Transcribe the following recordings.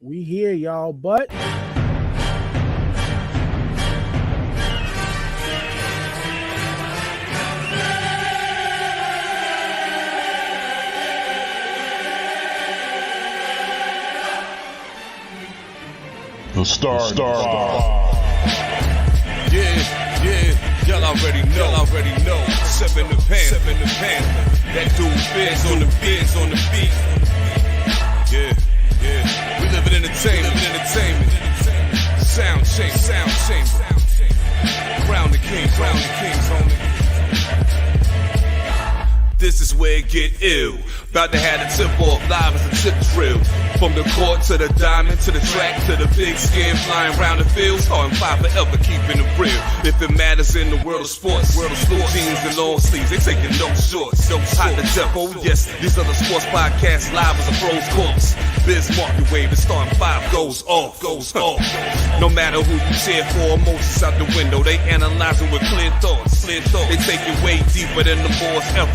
We here, y'all, but The Star. Yeah, y'all already know. Seven the Panther. That dude Biz on the beat. Yeah. We live in entertainment. Sound chamber. Crown the kings, homie. This is where it get ill. About to have the tip off live as a tip drill. From the court to the diamond, to the track, to the big skin flying around the field. Starting five forever, keeping it real. If it matters in the world of sports, jeans and long sleeves, they taking no shorts. Hot the tempo, yes. These other sports podcasts live as a pros course. Biz market wave, it's starting five goes off. No matter who you cheer for, emotions out the window. They analyzing with clear thoughts. They take it way deeper than the force ever.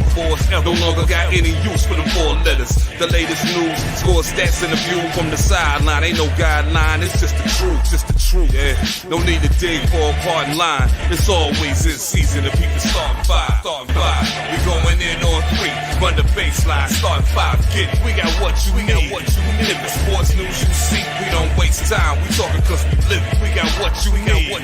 No longer got any use for the four letters. The latest news, score stats and the view from the sideline. Ain't no guideline, it's just the truth. Yeah, no need to dig for a pardon line. It's always in season if people starting five. We going in on three, run the baseline, starting five. Get it, we got what you need. If it's sports news you see, we don't waste time. We talking cause we live it. We got what you need. We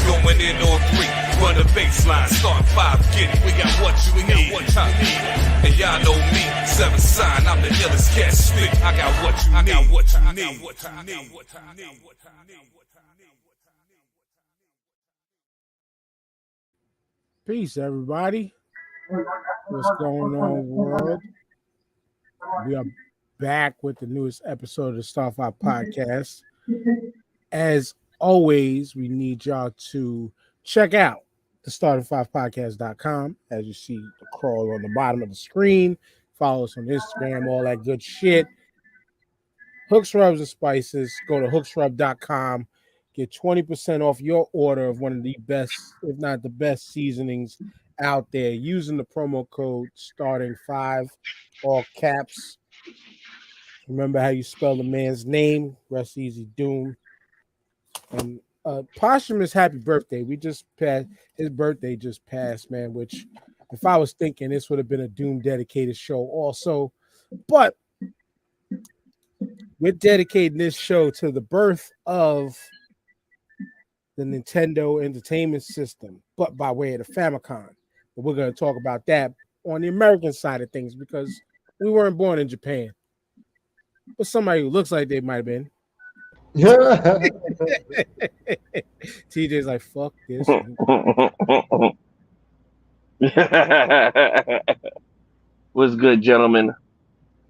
going in on three, run the baseline, starting five. Get it, we got what you need. And y'all know me, seven sign, I'm the illest cat stick. I got what you need. peace, everybody. What's going on, world? We are back with the newest episode of the Starfire Podcast. As always, we need y'all to check out the starting5podcast.com. As you see the crawl on the bottom of the screen, follow us on Instagram, all that good shit. Hooks, Rubs, and Spices. Go to hooksrub.com. Get 20% off your order of one of the best, if not the best, seasonings out there using the promo code starting5, all caps. Remember how you spell the man's name. Rest easy, Doom. And posthumous happy birthday. We just passed his birthday, just passed, man. Which, if I was thinking, this would have been a Doom dedicated show, also. But we're dedicating this show to the birth of the Nintendo Entertainment System, but by way of the FAMICON. But we're going to talk about that on the American side of things because we weren't born in Japan. But somebody who looks like they might have been. TJ's like, fuck this. What's good, gentlemen?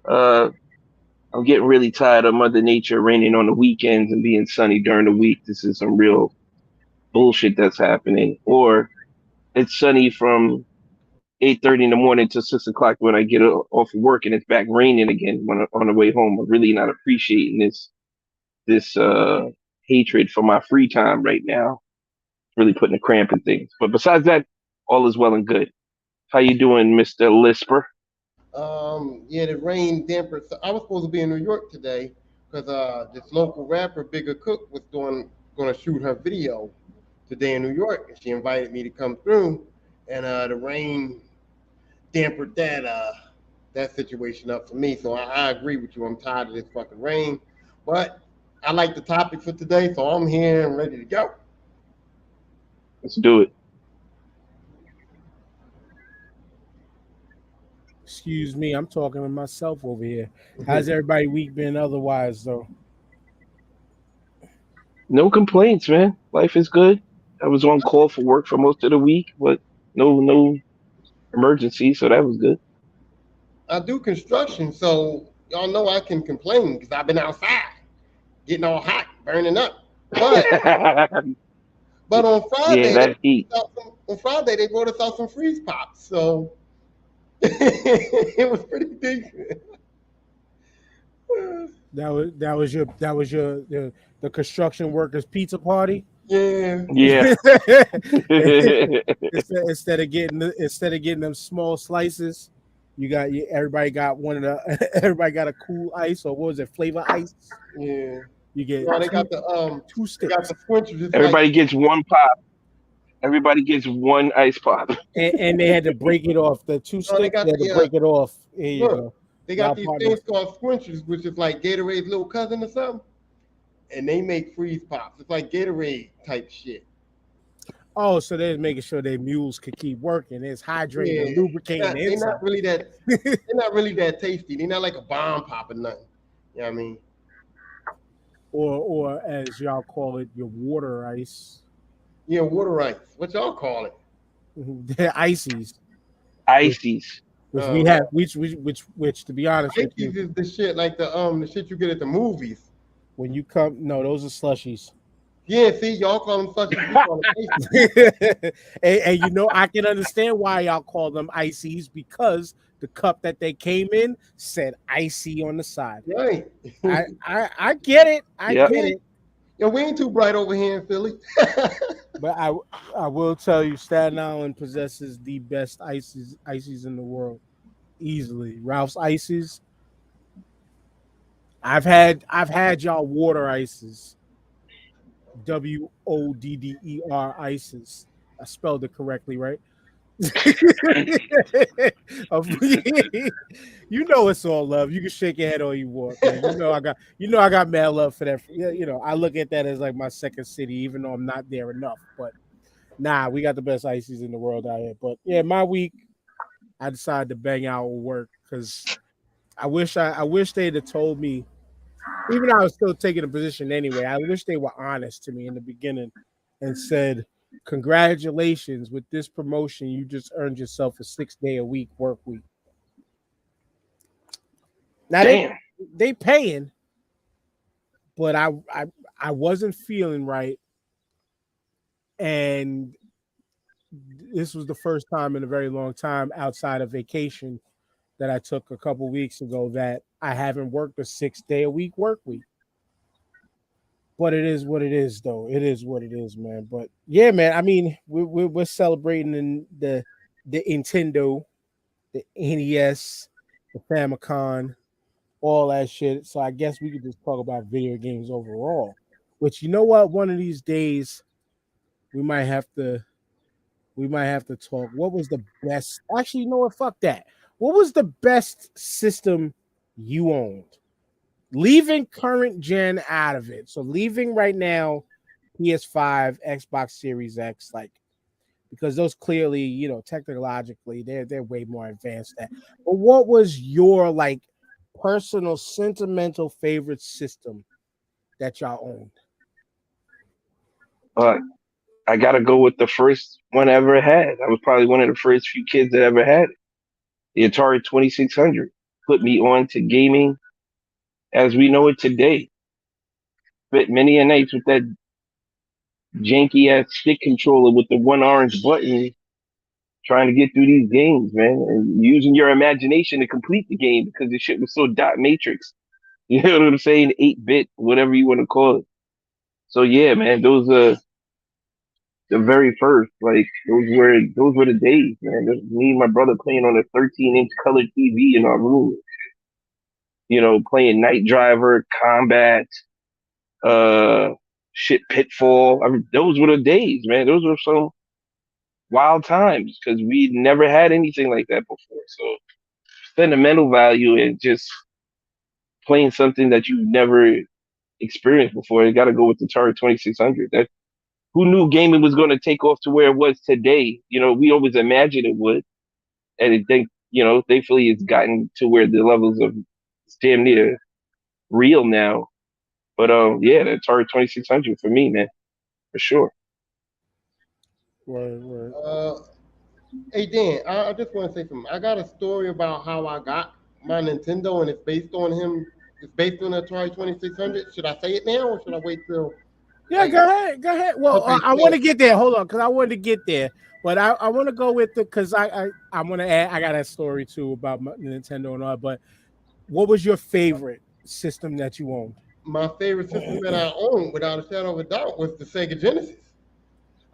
I'm getting really tired of Mother Nature raining on the weekends and being sunny during the week. This is some real bullshit that's happening. Or it's sunny from 8:30 in the morning to 6 o'clock when I get off of work and it's back raining again on the way home. I'm really not appreciating this hatred for my free time right now. It's really putting a cramp in things. But besides that, all is well and good. How you doing, Mr. Lisper? Yeah, the rain damper. So I was supposed to be in New York today because this local rapper, Bigger Cook, was going to shoot her video today in New York, and she invited me to come through. And the rain dampered that situation up for me. So I agree with you. I'm tired of this fucking rain, but I like the topic for today, so I'm here and ready to go. Let's do it. Excuse me, I'm talking to myself over here. How's everybody week been otherwise, though? No complaints, man. Life is good. I was on call for work for most of the week, but no emergency, so that was good. I do construction, so y'all know I can complain because I've been outside, getting all hot, burning up. But on Friday, that heat. On Friday they brought us out some freeze pops, so it was pretty decent. That was the construction workers pizza party. Yeah. instead of getting them small slices, Everybody got one of the everybody got a cool ice, or what was it, flavor ice? Yeah. You get No, they got the two they got sticks, the quenchers. It's like Everybody gets one pop. Everybody gets one ice pop. and they had to break it off. The two no, they sticks, got they had to the break it off. Here you look, go. they Y'all got these partners. things called quenchers, which is like Gatorade's little cousin or something, and they make freeze pops. It's like Gatorade type shit. Oh, so they're making sure their mules could keep working. It's hydrating Yeah, and lubricating the they're inside. not really that. They're not really that tasty. They're not like a bomb pop or nothing. You know what I mean? Or as y'all call it, your water ice. Yeah, water ice. What y'all call it? They're ices, which, Ices. which we have, which to be honest with you, Ices is the shit like the shit you get at the movies. when you come, no, those are slushies. Yeah, see, y'all call them slushies. We call them ices. And you know, I can understand why y'all call them ices because the cup that they came in said icy on the side. Right. I get it. I Yep. get it. Yo, we ain't too bright over here in Philly. But I will tell you, Staten Island possesses the best ices in the world, easily. Ralph's ices. I've had y'all water ices. WODDER ices. I spelled it correctly, right? You know it's all love. You can shake your head all you want, man. I got mad love for that. Yeah, I look at that as like my second city, even though I'm not there enough. But nah, we got the best ices in the world out here. But yeah, my week, I decided to bang out work because I wish they'd have told me. Even though I was still taking a position anyway, I wish they were honest to me in the beginning and said, "Congratulations with this promotion. You just earned yourself a 6-day a week work week." Now Damn. they paying, but I wasn't feeling right, and this was the first time in a very long time outside of vacation that I took a couple weeks ago that I haven't worked a 6-day a week work week. But it is what it is, though. It is what it is, man. But yeah, man. I mean, we're celebrating in the Nintendo, the NES, the Famicon, all that shit. So I guess we could just talk about video games overall. Which, you know what? One of these days, we might have to talk. What was the best? Actually, you know what? Fuck that. What was the best system you owned? Leaving current gen out of it. So leaving right now PS5, Xbox Series X, like, because those clearly, technologically they're way more advanced at. But what was your like personal sentimental favorite system that y'all owned? I gotta go with the first one I ever had. I was probably one of the first few kids that ever had it. The Atari 2600 put me on to gaming as we know it today. Spent many a nights with that janky ass stick controller with the one orange button, trying to get through these games, man, and using your imagination to complete the game because the shit was so dot matrix. You know what I'm saying? 8-bit, whatever you want to call it. So yeah, man, those are the very first. Like those were the days, man. Me and my brother playing on a 13-inch color TV in our room. Playing Night Driver, Combat, uh, shit, Pitfall. I mean, those were the days, man. Those were some wild times because we never had anything like that before. So sentimental value and just playing something that you've never experienced before. You got to go with the Atari 2600. That who knew gaming was going to take off to where it was today? We always imagined it would, and I think thankfully it's gotten to where the levels of it's damn near real now. But yeah, the Atari 2600 for me, man, for sure. Word. Hey Dan, I just want to say something. I got a story about how I got my Nintendo, and it's based on him. It's based on the Atari 2600. Should I say it now, or should I wait till? Yeah, go ahead. Well, Okay, I want to get there. Hold on, because I wanted to get there, but I want to go with the because I'm gonna add. I got a story too about my Nintendo and all. But what was your favorite system that you owned? My favorite system that I owned, without a shadow of a doubt, was the Sega Genesis.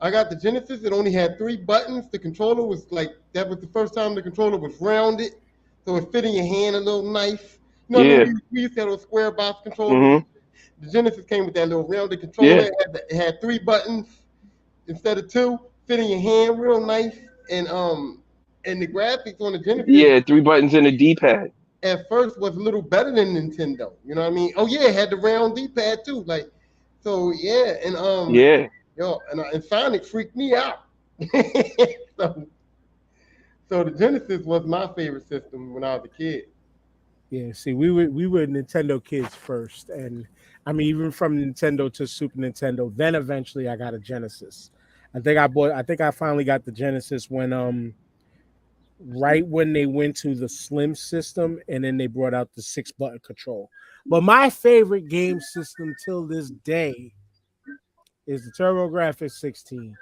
I got the Genesis. It only had 3 buttons. The controller was like that was the first time the controller was rounded. so it fit in your hand a little nice. You know what I Yeah. mean? We used to have those square box controllers. Mhm. The Genesis came with that little rounded controller. Yeah. It had 3 buttons instead of 2. Fit in your hand real nice, and the graphics on the Genesis Yeah. 3 buttons and a D-pad. at first was a little better than Nintendo. You know what I mean? Oh yeah, it had the round D-pad too. Like, so yeah, Yeah. and Sonic freaked me out. so, so the Genesis was my favorite system when I was a kid. Yeah, see, we were Nintendo kids first, and I mean, even from Nintendo to Super Nintendo. Then eventually, I got a Genesis. I think I finally got the Genesis when right when they went to the Slim system, and then they brought out the 6-button control. But my favorite game system till this day is the TurboGrafx 16.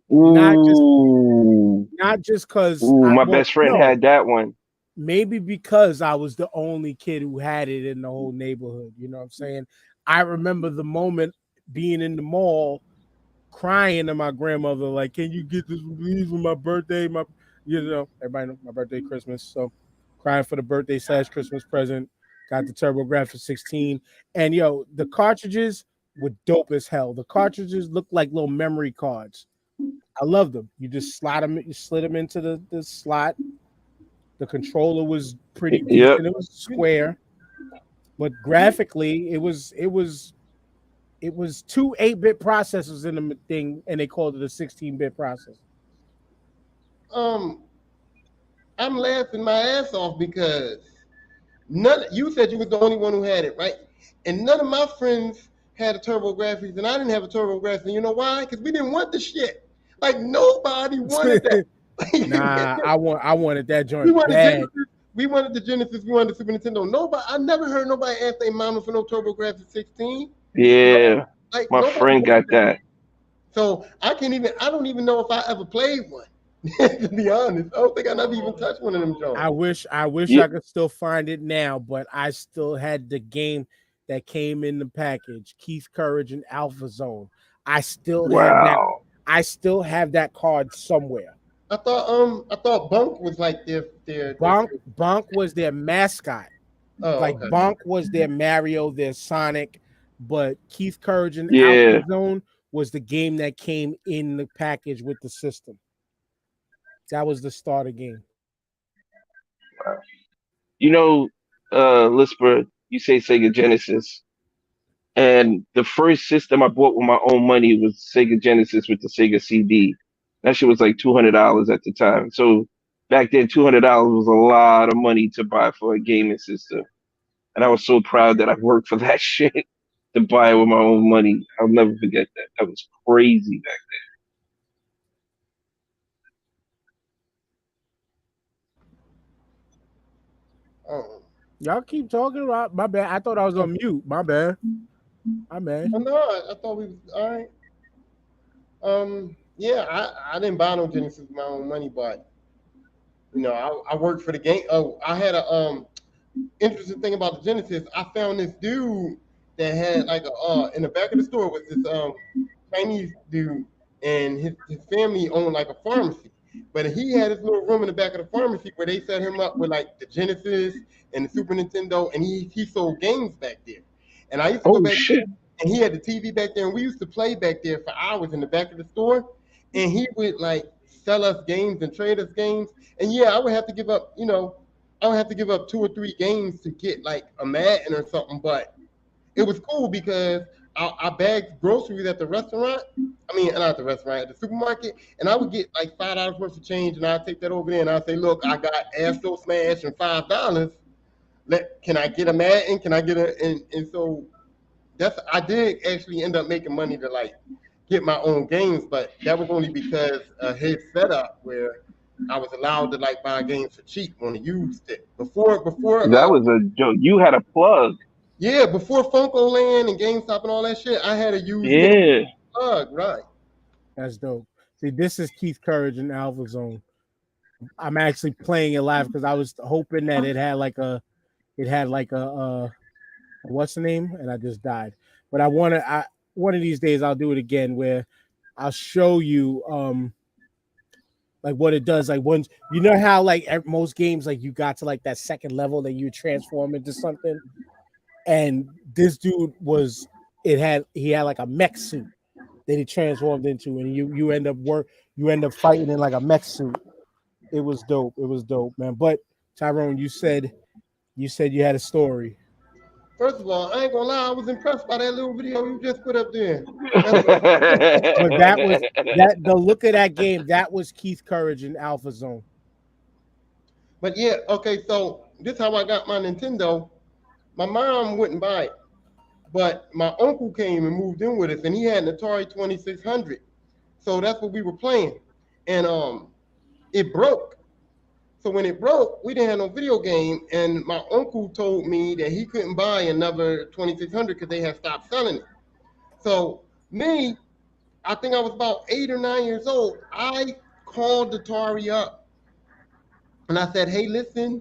Not just Ooh. not just because Ooh. I My well best friend no had that one. maybe because I was the only kid who had it in the whole neighborhood. You know what I'm saying? I remember the moment being in the mall crying to my grandmother, like, can you get this please for my birthday? Everybody know my birthday, Christmas. So crying for the birthday / Christmas present. Got the TurboGrafx 16. And the cartridges were dope as hell. The cartridges looked like little memory cards. I loved them. You just you slid them into the slot. The controller was pretty Yep. decent. It was square, but graphically, it was 2 8-bit processors in the thing, and they called it a 16-bit processor. Um, I'm laughing my ass off because you said you was the only one who had it, right? And none of my friends had a TurboGrafx, and I didn't have a TurboGrafx. And you know why? Because we didn't want the shit. Like nobody wanted that. Nah, I wanted that we joint wanted bad. Genesis. We wanted the Genesis. We wanted the Super Nintendo. Nobody. I never heard nobody ask their mama for no TurboGrafx 16. Yeah. Like My nobody friend wanted got that. So I can't even. I don't even know if I ever played one. To be honest, I don't think I never even touched one of them I joints. wish Yeah. I could still find it now, but I still had the game that came in the package, Keith Courage and Alpha Zone. I still have that. Wow. I still have that card somewhere. I thought Bunk was like their Bonk was their mascot. Oh, Like okay. Bonk was their Mario, their Sonic, but Keith Courage and Yeah. Alpha Zone was the game that came in the package with the system. That was the starter game. You know, Lisper, you say Sega Genesis. And the first system I bought with my own money was Sega Genesis with the Sega CD. That shit was like $200 at the time. So back then, $200 was a lot of money to buy for a gaming system. And I was so proud that I worked for that shit to buy it with my own money. I'll never forget that. That was crazy back Oh, Y'all keep talking about my bad. I thought I was on mute. My bad. My bad. oh no, I thought we was all right. Yeah, I didn't buy no Genesis with my own money, but I worked for the game. Oh, I had a interesting thing about the Genesis. I found this dude that had like in the back of the store was this Chinese dude, and his family owned like a pharmacy. But he had his little room in the back of the pharmacy where they set him up with like the Genesis and the Super Nintendo, and he sold games back there. And I used to then. go Oh back there, shit. and he had the TV back there, and we used to play back there for hours in the back of the store. And he would like sell us games and trade us games. And yeah, I would have to give up, I would have to give up 2 or 3 games to get like a Madden or something, but it was cool because I bagged groceries at the restaurant. I mean, not at the restaurant, at the supermarket, and I would get like $5 worth of change, and I'd take that over there, and I'd say, "Look, I got Astro Smash and $5. Can I get a Madden? Can I get a?" And so I did actually end up making money to like get my own games, but that was only because of his setup where I was allowed to like buy games for cheap on the used stick. That was a joke. You had a plug. Yeah, before Funko Land and GameStop and all that shit, I had a used game Yeah. plug, right? That's dope. See, this is Keith Courage and Alpha Zone. I'm actually playing it live because I was hoping that it had like a what's the name, and I just died. But one of these days I'll do it again where I'll show you Like what it does, like once you know how like most games, like you got to like that second level that you transform into something, and this dude was he had like a mech suit that he transformed into, and you end up fighting in like a mech suit. It was dope. It was dope, man. But Tyrone, you said you had a story. First of all, I ain't gonna lie, I was impressed by that little video you just put up there. But that was that the look of that game, that was Keith Courage in Alpha Zone. But yeah, okay, so this how I got my Nintendo. My mom wouldn't buy it, but my uncle came and moved in with us, and he had an Atari 2600. So that's what we were playing, and it broke. So when it broke, we didn't have no video game, and my uncle told me that he couldn't buy another 2600 because they had stopped selling it. So me, I think I was about 8 or 9 years old. I called Atari up, and I said, "Hey, listen,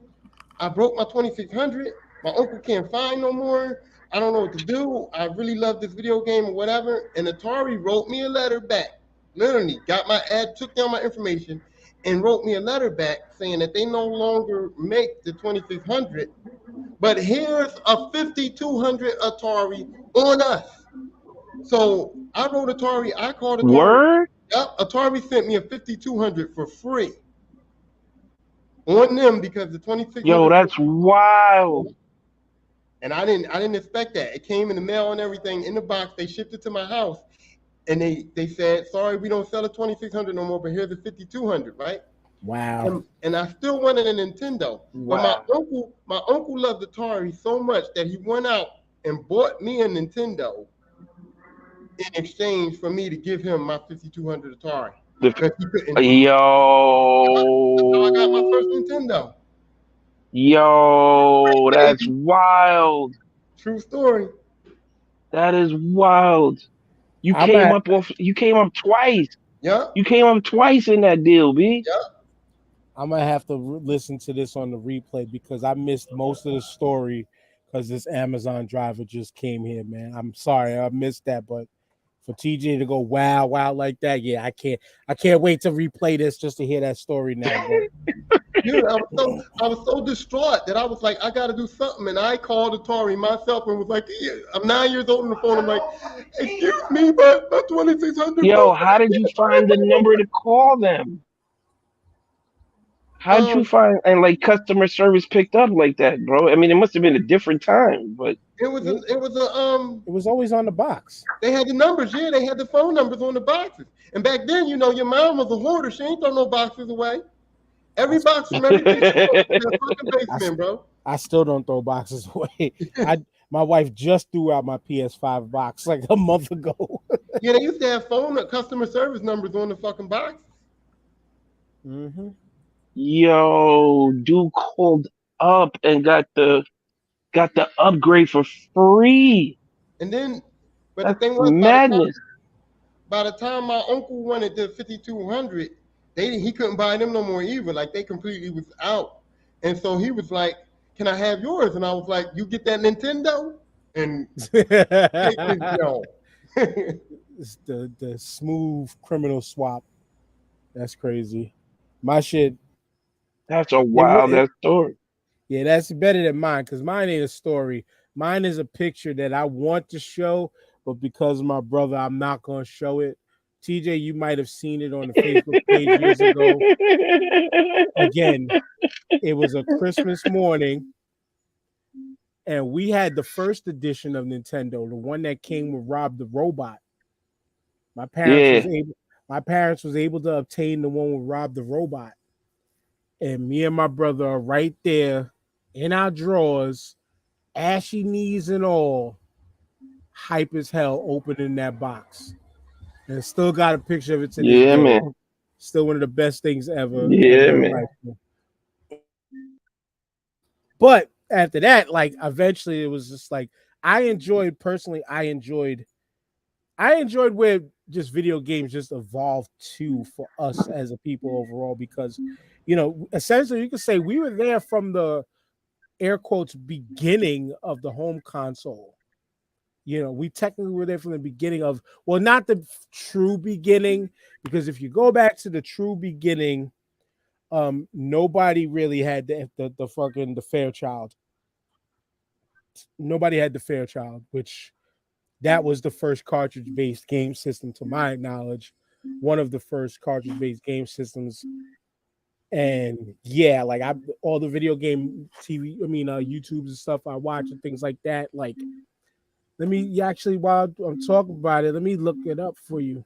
I broke my 2600. My uncle can't find no more. I don't know what to do. I really love this video game or whatever." And Atari wrote me a letter back. Literally, got my ad, took down my information, and wrote me a letter back saying that they no longer make the 2600, but here's a 5200 Atari on us. So I wrote Atari. I called Atari. Word? Yep, Atari sent me a 5200 for free on them because the 2600. Yo, that's wild. And I didn't expect that. It came in the mail and everything in the box. They shipped it to my house, and they said, "Sorry, we don't sell a 2600 no more, but here's a 5200." Right? Wow. And I still wanted a Nintendo. Wow. But my uncle loved Atari so much that he went out and bought me a Nintendo in exchange for me to give him my 5200 Atari. Because he couldn't. Yo. So I got my first Nintendo. Yo, that's wild. True story. That is wild. You I'm came at, up twice. Yeah. You came up twice in that deal, B. Yeah. I'm gonna have to listen to this on the replay because I missed most of the story because this Amazon driver just came here, man. I'm sorry I missed that, but for TJ to go wow like that, yeah, I can't wait to replay this just to hear that story now. Dude, I was so distraught that I was like, I got to do something, and I called Atari myself and was like, yeah, I'm 9 years old on the phone. I'm like, "Excuse me, but my 2600." Yo, how did you find the number to call them? How'd you find and like customer service picked up like that, bro? I mean, it must have been a different time, but It was always on the box. They had the numbers, yeah. They had the phone numbers on the boxes. And back then, your mom was a hoarder. She ain't throw no boxes away. Every box from every fucking basement, bro. I still don't throw boxes away. My wife just threw out my PS5 box like a month ago. Yeah, they used to have customer service numbers on the fucking box. Mm-hmm. Yo, dude called up and got the upgrade for free. And then, but That's the thing was, madness. By the time my uncle wanted the 5200, he couldn't buy them no more either. Like they completely was out. And so he was like, "Can I have yours?" And I was like, "You get that Nintendo?" And It's the smooth criminal swap. That's crazy. My shit. That's a wild ass story. Yeah, that's better than mine because mine ain't a story. Mine is a picture that I want to show, but because of my brother, I'm not going to show it. TJ, you might have seen it on the Facebook page years ago. Again, it was a Christmas morning, and we had the first edition of Nintendo, the one that came with Rob the Robot. My parents was able to obtain the one with Rob the Robot. And me and my brother are right there in our drawers, ashy knees and all, hype as hell, opening that box. And still got a picture of it to this day. Man. Still one of the best things ever. Yeah, man. But after that, like eventually it was just like I enjoyed where just video games just evolved to for us as a people overall, because essentially you could say we were there from the air quotes beginning of the home console. We technically were there from the beginning of, well, not the true beginning, because if you go back to the true beginning, nobody really had the fucking the Fairchild. Nobody had the Fairchild, which that was the first cartridge based game system to my knowledge, one of the first cartridge based game systems. And yeah, like all the video game TV, YouTubes and stuff I watch and things like that. Like, let me actually, while I'm talking about it, let me look it up for you.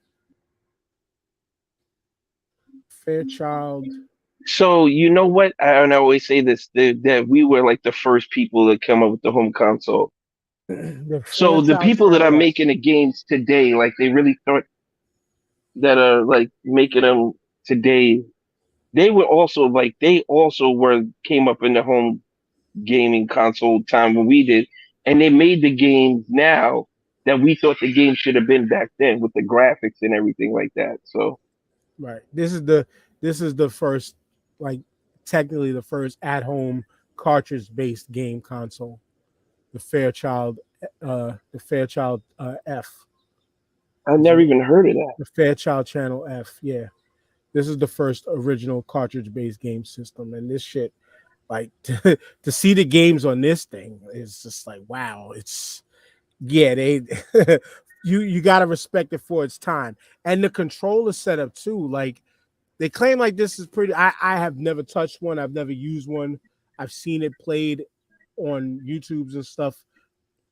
Fairchild. So you know what? And I always say this that we were like the first people to come up with the home console. The So the Fairchild people that are Channel F. making the games today, like they really thought that are like making them today, they also were came up in the home gaming console time when we did, and they made the games now that we thought the game should have been back then with the graphics and everything like that. So Right. This is the first, like, technically the first at home cartridge based game console. The Fairchild F. I never even heard of that. The Fairchild Channel F. Yeah. This is the first original cartridge based game system. And this shit, like, to see the games on this thing is just like, wow. It's, yeah, they, you got to respect it for its time. And the controller setup too. Like, they claim like this is pretty. I have never touched one. I've never used one. I've seen it played on YouTubes and stuff.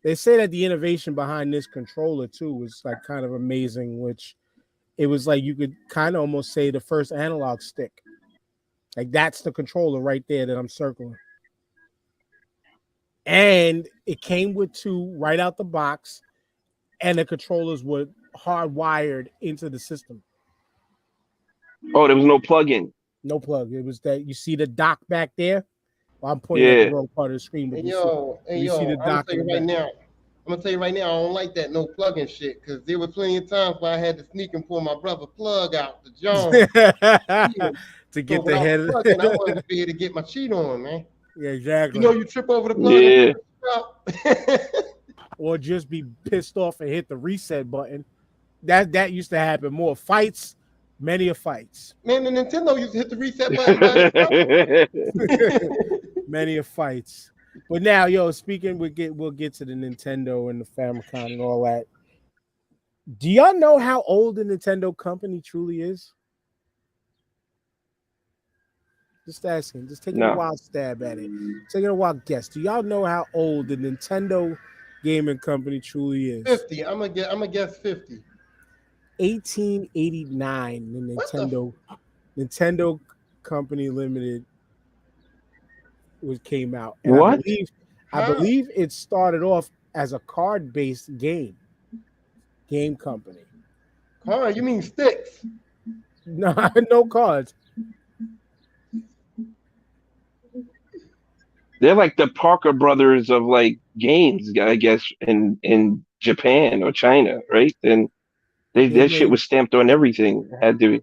They say that the innovation behind this controller too was like kind of amazing, which it was like you could kind of almost say the first analog stick. Like, that's the controller right there that I'm circling. And it came with two right out the box, and the controllers were hardwired into the system. Oh, there was no plug-in. No plug. It was that you see the dock back there. Well, I'm pointing at Yeah. the wrong part of the screen, but Hey you yo, see, hey you see yo, the I'm gonna dock tell in you the right back. now. I'm gonna tell you right now, I don't like that no plug-in shit, because there were plenty of times where I had to sneak and pull my brother plug out the John. To So get the without head. the plug-in, I wanted to be able to get my cheat on, man. Yeah, You exactly. know, you trip over the plug Yeah. and Or just be pissed off and hit the reset button. That used to happen more. Fights, many of fights. man, the Nintendo used to hit the reset button by itself. Many of fights. But now, yo, speaking, we'll get to the Nintendo and the Famicom and all that. Do y'all know how old the Nintendo company truly is? Just asking, just taking a No. wild stab at it. Taking a wild guess. Do y'all know how old the Nintendo gaming company truly is? 50. I'm gonna guess 50. 1889, the What the Nintendo Company Limited came out. And What? I How? believe it started off as a card-based game company. Huh? You mean sticks? No cards. They're like the Parker brothers of like games, I guess, in Japan or China, right? And They that shit made, was stamped on everything. It had to.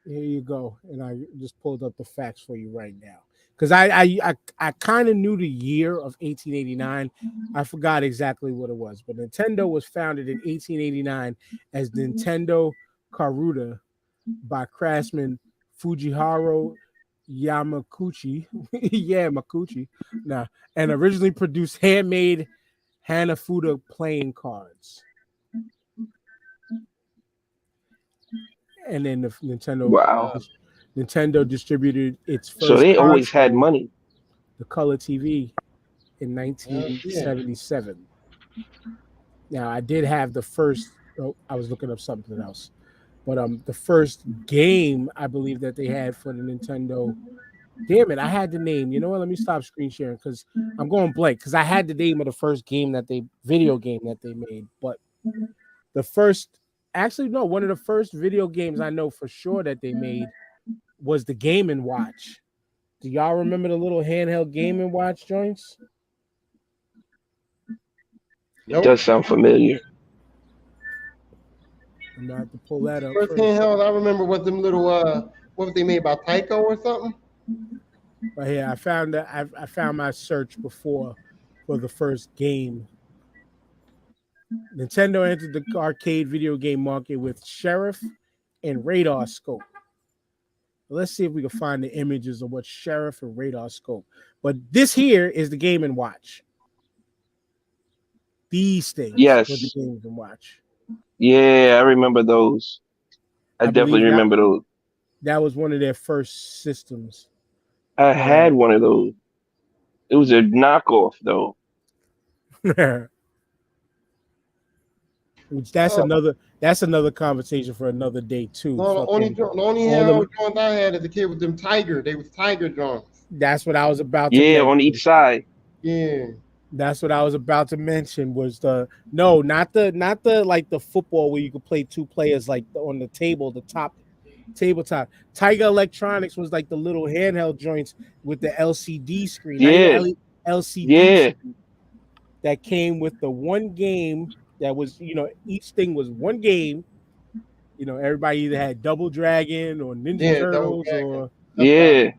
here you go, and I just pulled up the facts for you right now, because I kind of knew the year of 1889. I forgot exactly what it was, but Nintendo was founded in 1889 as Nintendo Karuta by craftsman Fujiharo Yamaguchi, and originally produced handmade Hanafuda playing cards. And then the Wow. Nintendo distributed its So first they always had console, money. the Color TV, in Yeah. 1977. Now, I did have the first. Oh, I was looking up something else, but the first game I believe that they had for the Nintendo. Damn it! I had the name. You know what? Let me stop screen sharing because I'm going blank. Because I had the name of the first video game that they made, but the first, actually no, one of the first video games I know for sure that they made was the Game and Watch. Do y'all remember the little handheld Game and Watch joints? It does sound familiar. I'm gonna have to pull that up First first. handheld I remember was them little what was they made by Tyco or something? But yeah, I found that I found my search before for the first game Nintendo entered the arcade video game market with Sheriff and Radar Scope. Let's see if we can find the images of what Sheriff and Radar Scope. But this here is the Game and Watch. These things were the Yes. Game and Watch. Yeah, I remember those. I definitely believe remember those. that was one of their first systems. I had one of those. It was a knockoff though. Which that's another conversation for another day too. No, the only joint I had as a kid was them Tiger. They was Tiger joints. That's what I was about to Yeah, mention. on each side. Yeah. That's what I was about to mention was not the like the football where you could play two players like on the table, the top tabletop. Tiger Electronics was like the little handheld joints with the LCD screen. Yeah. LCD screen that came with the one game that was, each thing was one game. Everybody either had Double Dragon or Ninja Turtles or yeah,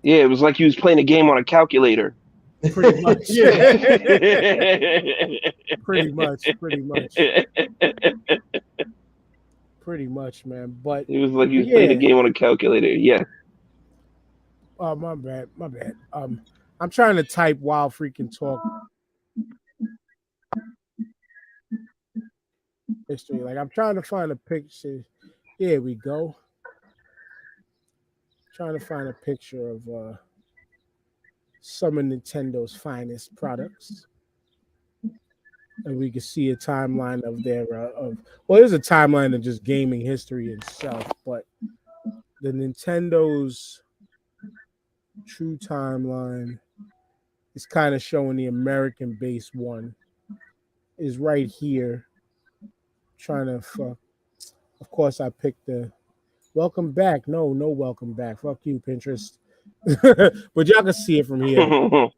it was like you was playing a game on a calculator. Pretty much. Pretty much, man. But it was like you was playing a game on a calculator. Yeah. Oh, my bad. I'm trying to type while freaking talk. History. Like I'm trying to find a picture. Here we go. Trying to find a picture of some of Nintendo's finest products. And we can see a timeline of their there's a timeline of just gaming history itself, but the Nintendo's true timeline is kind of showing the American base one is right here. Trying to fuck. Of course, I picked the welcome back. No welcome back. Fuck you, Pinterest. But y'all can see it from here.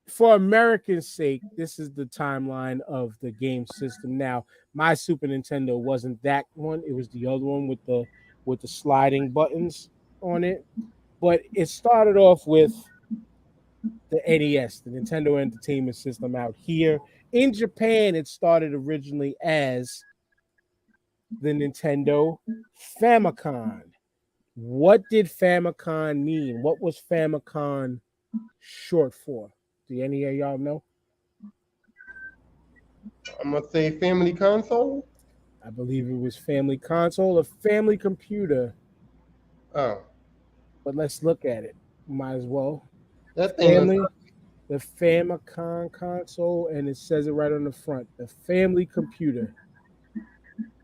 For American's sake, this is the timeline of the game system. Now, my Super Nintendo wasn't that one; it was the other one with the sliding buttons on it. But it started off with the NES, the Nintendo Entertainment System, out here in Japan. It started originally as the Nintendo Famicon. What did Famicon mean? What was Famicon short for? Do any of y'all know? I'm gonna say family console. I believe it was family console or family computer. Oh. But let's look at it. Might as well. That thing the Famicon console, and it says it right on the front. The family computer.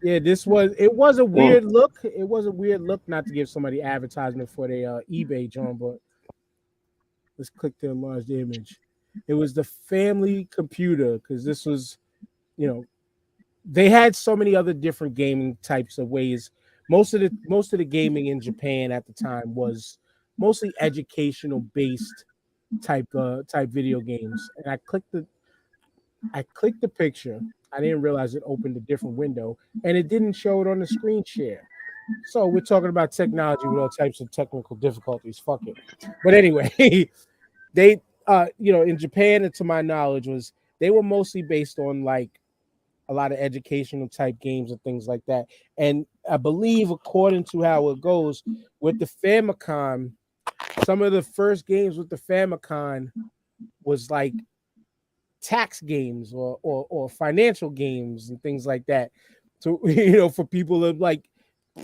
Yeah, it was a weird look. It was a weird look, not to give somebody advertisement for their eBay, John, but let's click to enlarge the image. It was the family computer because this was, they had so many other different gaming types of ways. Most of the gaming in Japan at the time was mostly educational based type video games. And I clicked the picture. I didn't realize it opened a different window, and it didn't show it on the screen share. So we're talking about technology with all types of technical difficulties. Fuck it. But anyway, they, in Japan, and to my knowledge, they were mostly based on like a lot of educational type games and things like that. And I believe, according to how it goes with the Famicom, some of the first games with the Famicon was like tax games or financial games and things like that. So, for people to like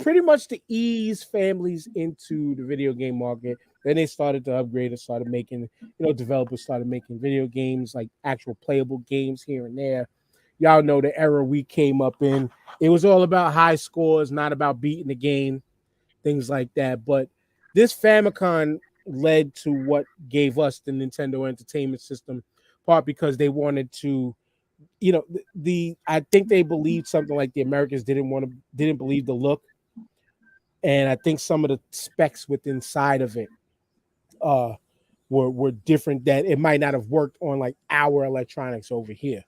pretty much to ease families into the video game market. Then they started to upgrade and started making, developers started making video games, like actual playable games here and there. Y'all know the era we came up in. It was all about high scores, not about beating the game, things like that. But this Famicon led to what gave us the Nintendo Entertainment System, part because they wanted to, I think they believed something like the Americans didn't believe the look. And I think some of the specs within inside of it were different, that it might not have worked on like our electronics over here.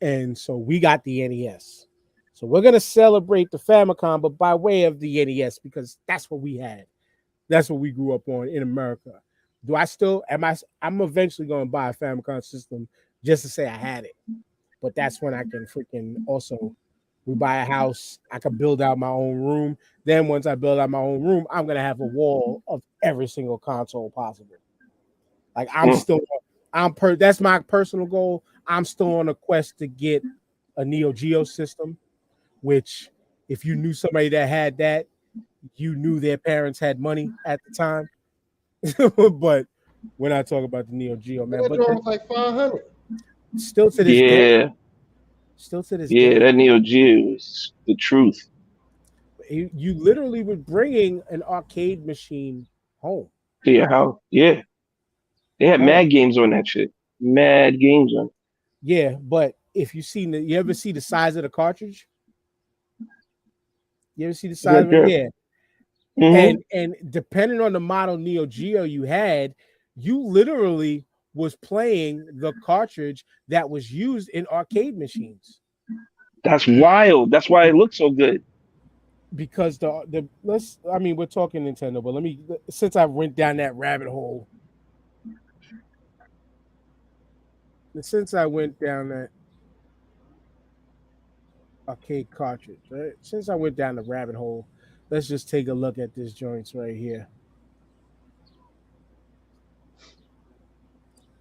And so we got the NES. So we're gonna celebrate the Famicom, but by way of the NES, because that's what we had. That's what we grew up on in America. I'm eventually gonna buy a Famicom system just to say I had it. But that's when I can freaking also we buy a house, I can build out my own room. Then once I build out my own room, I'm gonna have a wall of every single console possible. Like that's my personal goal. I'm still on a quest to get a Neo Geo system, which if you knew somebody that had that, you knew their parents had money at the time. But we're not talking about the Neo Geo, man. That But joint was like 500. still to this day, Yeah, still to this yeah, day, that Neo Geo is the truth. you literally were bringing an arcade machine home. To your house. Yeah. They had Home. mad games on that shit. Mad games on it. Yeah, but if you ever see the size of the cartridge? You ever see the size Right of it? there. Yeah. Mm-hmm. And depending on the model Neo Geo you had, you literally was playing the cartridge that was used in arcade machines. That's wild. That's why it looks so good. Because we're talking Nintendo, but since I went down that rabbit hole, since I went down that arcade cartridge, right? Since I went down the rabbit hole, let's just take a look at this joints right here.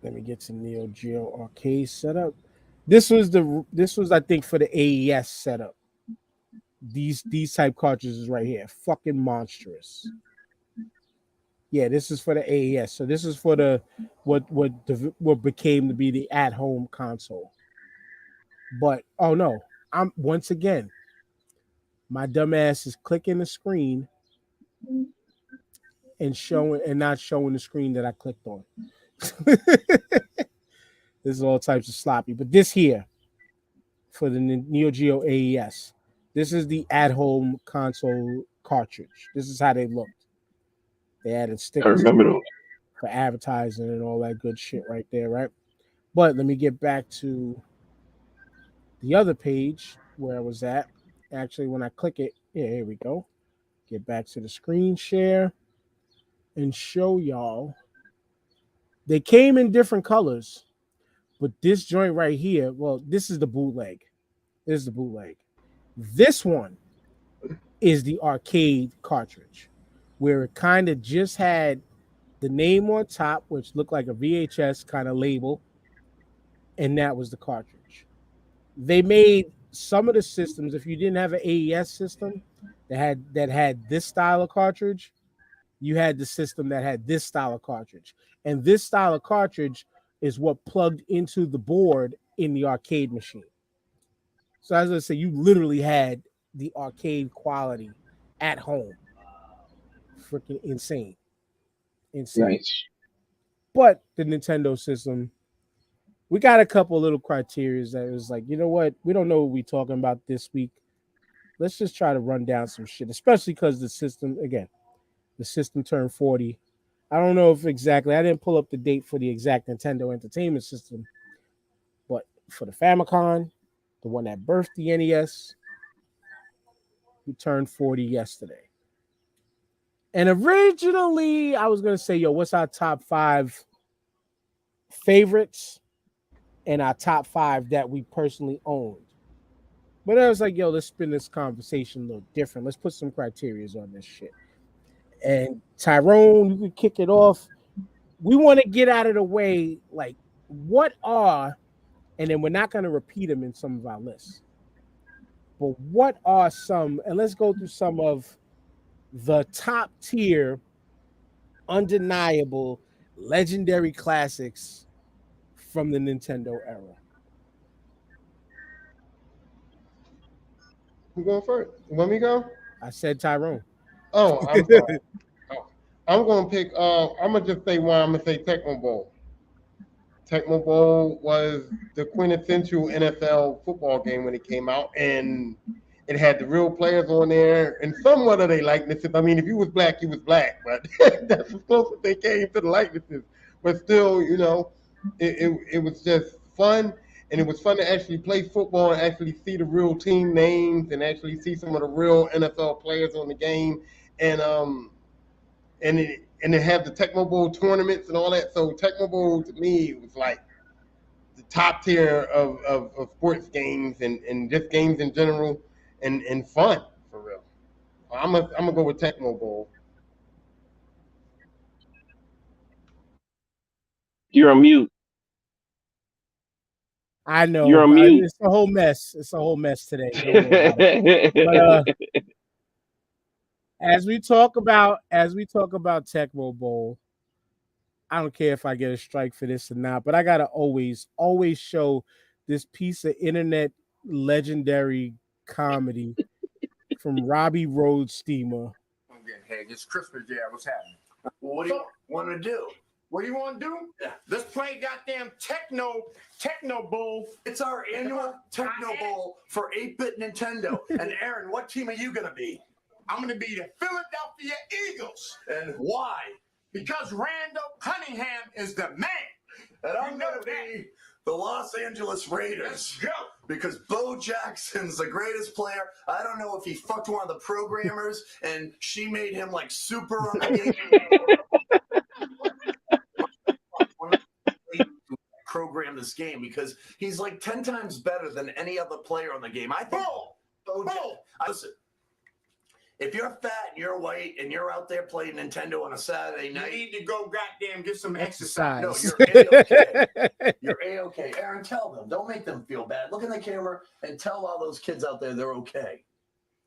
Let me get some Neo Geo arcade setup. This was I think for the AES setup. These type cartridges right here, fucking monstrous. Yeah, this is for the AES. So this is for the what became to be the at home console. But oh no, I'm once again, my dumb ass is clicking the screen and not showing the screen that I clicked on. This is all types of sloppy. But this here for the Neo Geo AES, this is the at home console cartridge. This is how they looked. They added I stickers remember those. for advertising and all that good shit right there, right? But let me get back to the other page where I was at. Actually, when I click it, yeah, here we go. Get back to the screen share and show y'all. They came in different colors, but this joint right here, well, this is the bootleg. This is the bootleg. This one is the arcade cartridge, where it kind of just had the name on top, which looked like a VHS kind of label, and that was the cartridge. They made some of the systems. If you didn't have an AES system that had this style of cartridge, you had the system that had this style of cartridge, and this style of cartridge is what plugged into the board in the arcade machine. So as I say, you literally had the arcade quality at home. Freaking insane. Nice. But the Nintendo system, we got a couple little criteria that was like, you know what? We don't know what we're talking about this week. Let's just try to run down some shit, especially because the system turned 40. I don't know if exactly, I didn't pull up the date for the exact Nintendo Entertainment System, but for the Famicon, the one that birthed the NES, we turned 40 yesterday. And originally, I was going to say, yo, what's our top 5 favorites and our top 5 that we personally owned? But I was like, yo, let's spin this conversation a little different. Let's put some criteria on this shit. And Tyrone, you can kick it off. We want to get out of the way, like, what are, and then we're not going to repeat them in some of our lists, but what are some, and let's go through some of the top tier, undeniable, legendary classics from the Nintendo era. Who going first? You want me to go? I said Tyrone. Oh, I'm sorry. Oh, I'm gonna pick. I'm gonna just say one. I'm gonna say Tecmo Bowl. Tecmo Bowl was the quintessential NFL football game when it came out, and it had the real players on there and somewhat of their likenesses. I mean, if you was black, you was black, but that's as close as they came to the likenesses. But still, you know, it was just fun, and it was fun to actually play football and actually see the real team names and actually see some of the real NFL players on the game, and it had the Tecmo Bowl tournaments and all that. So Tecmo Bowl to me was like the top tier of sports games and just games in general and fun for real. I'm gonna go with Tecmo Bowl. You're on mute. I know, You're on but mute. it's a whole mess. It's a whole mess today. Don't worry about it. But as we talk about Tecmo Bowl, I don't care if I get a strike for this or not, but I gotta always show this piece of internet legendary comedy from Robbie Road Steamer. Hey, it's Christmas, yeah. What's happening? Well, what do you want to do? What do you want to do? Yeah. Let's play goddamn Techno Bowl. It's our annual Techno Bowl for 8-bit Nintendo. And Aaron, what team are you going to be? I'm going to be the Philadelphia Eagles. And why? Because Randall Cunningham is the man. And I'm going to be the Los Angeles Raiders. Let's go. Because Bo Jackson's the greatest player. I don't know if he fucked one of the programmers and she made him like super on the game. Program this game because he's like 10 times better than any other player on the game. I think. Listen, if you're fat and you're white and you're out there playing Nintendo on a Saturday night, you need to go goddamn get some exercise. No, you're A-okay. You're A-okay. Aaron, tell them. Don't make them feel bad. Look in the camera and tell all those kids out there they're okay.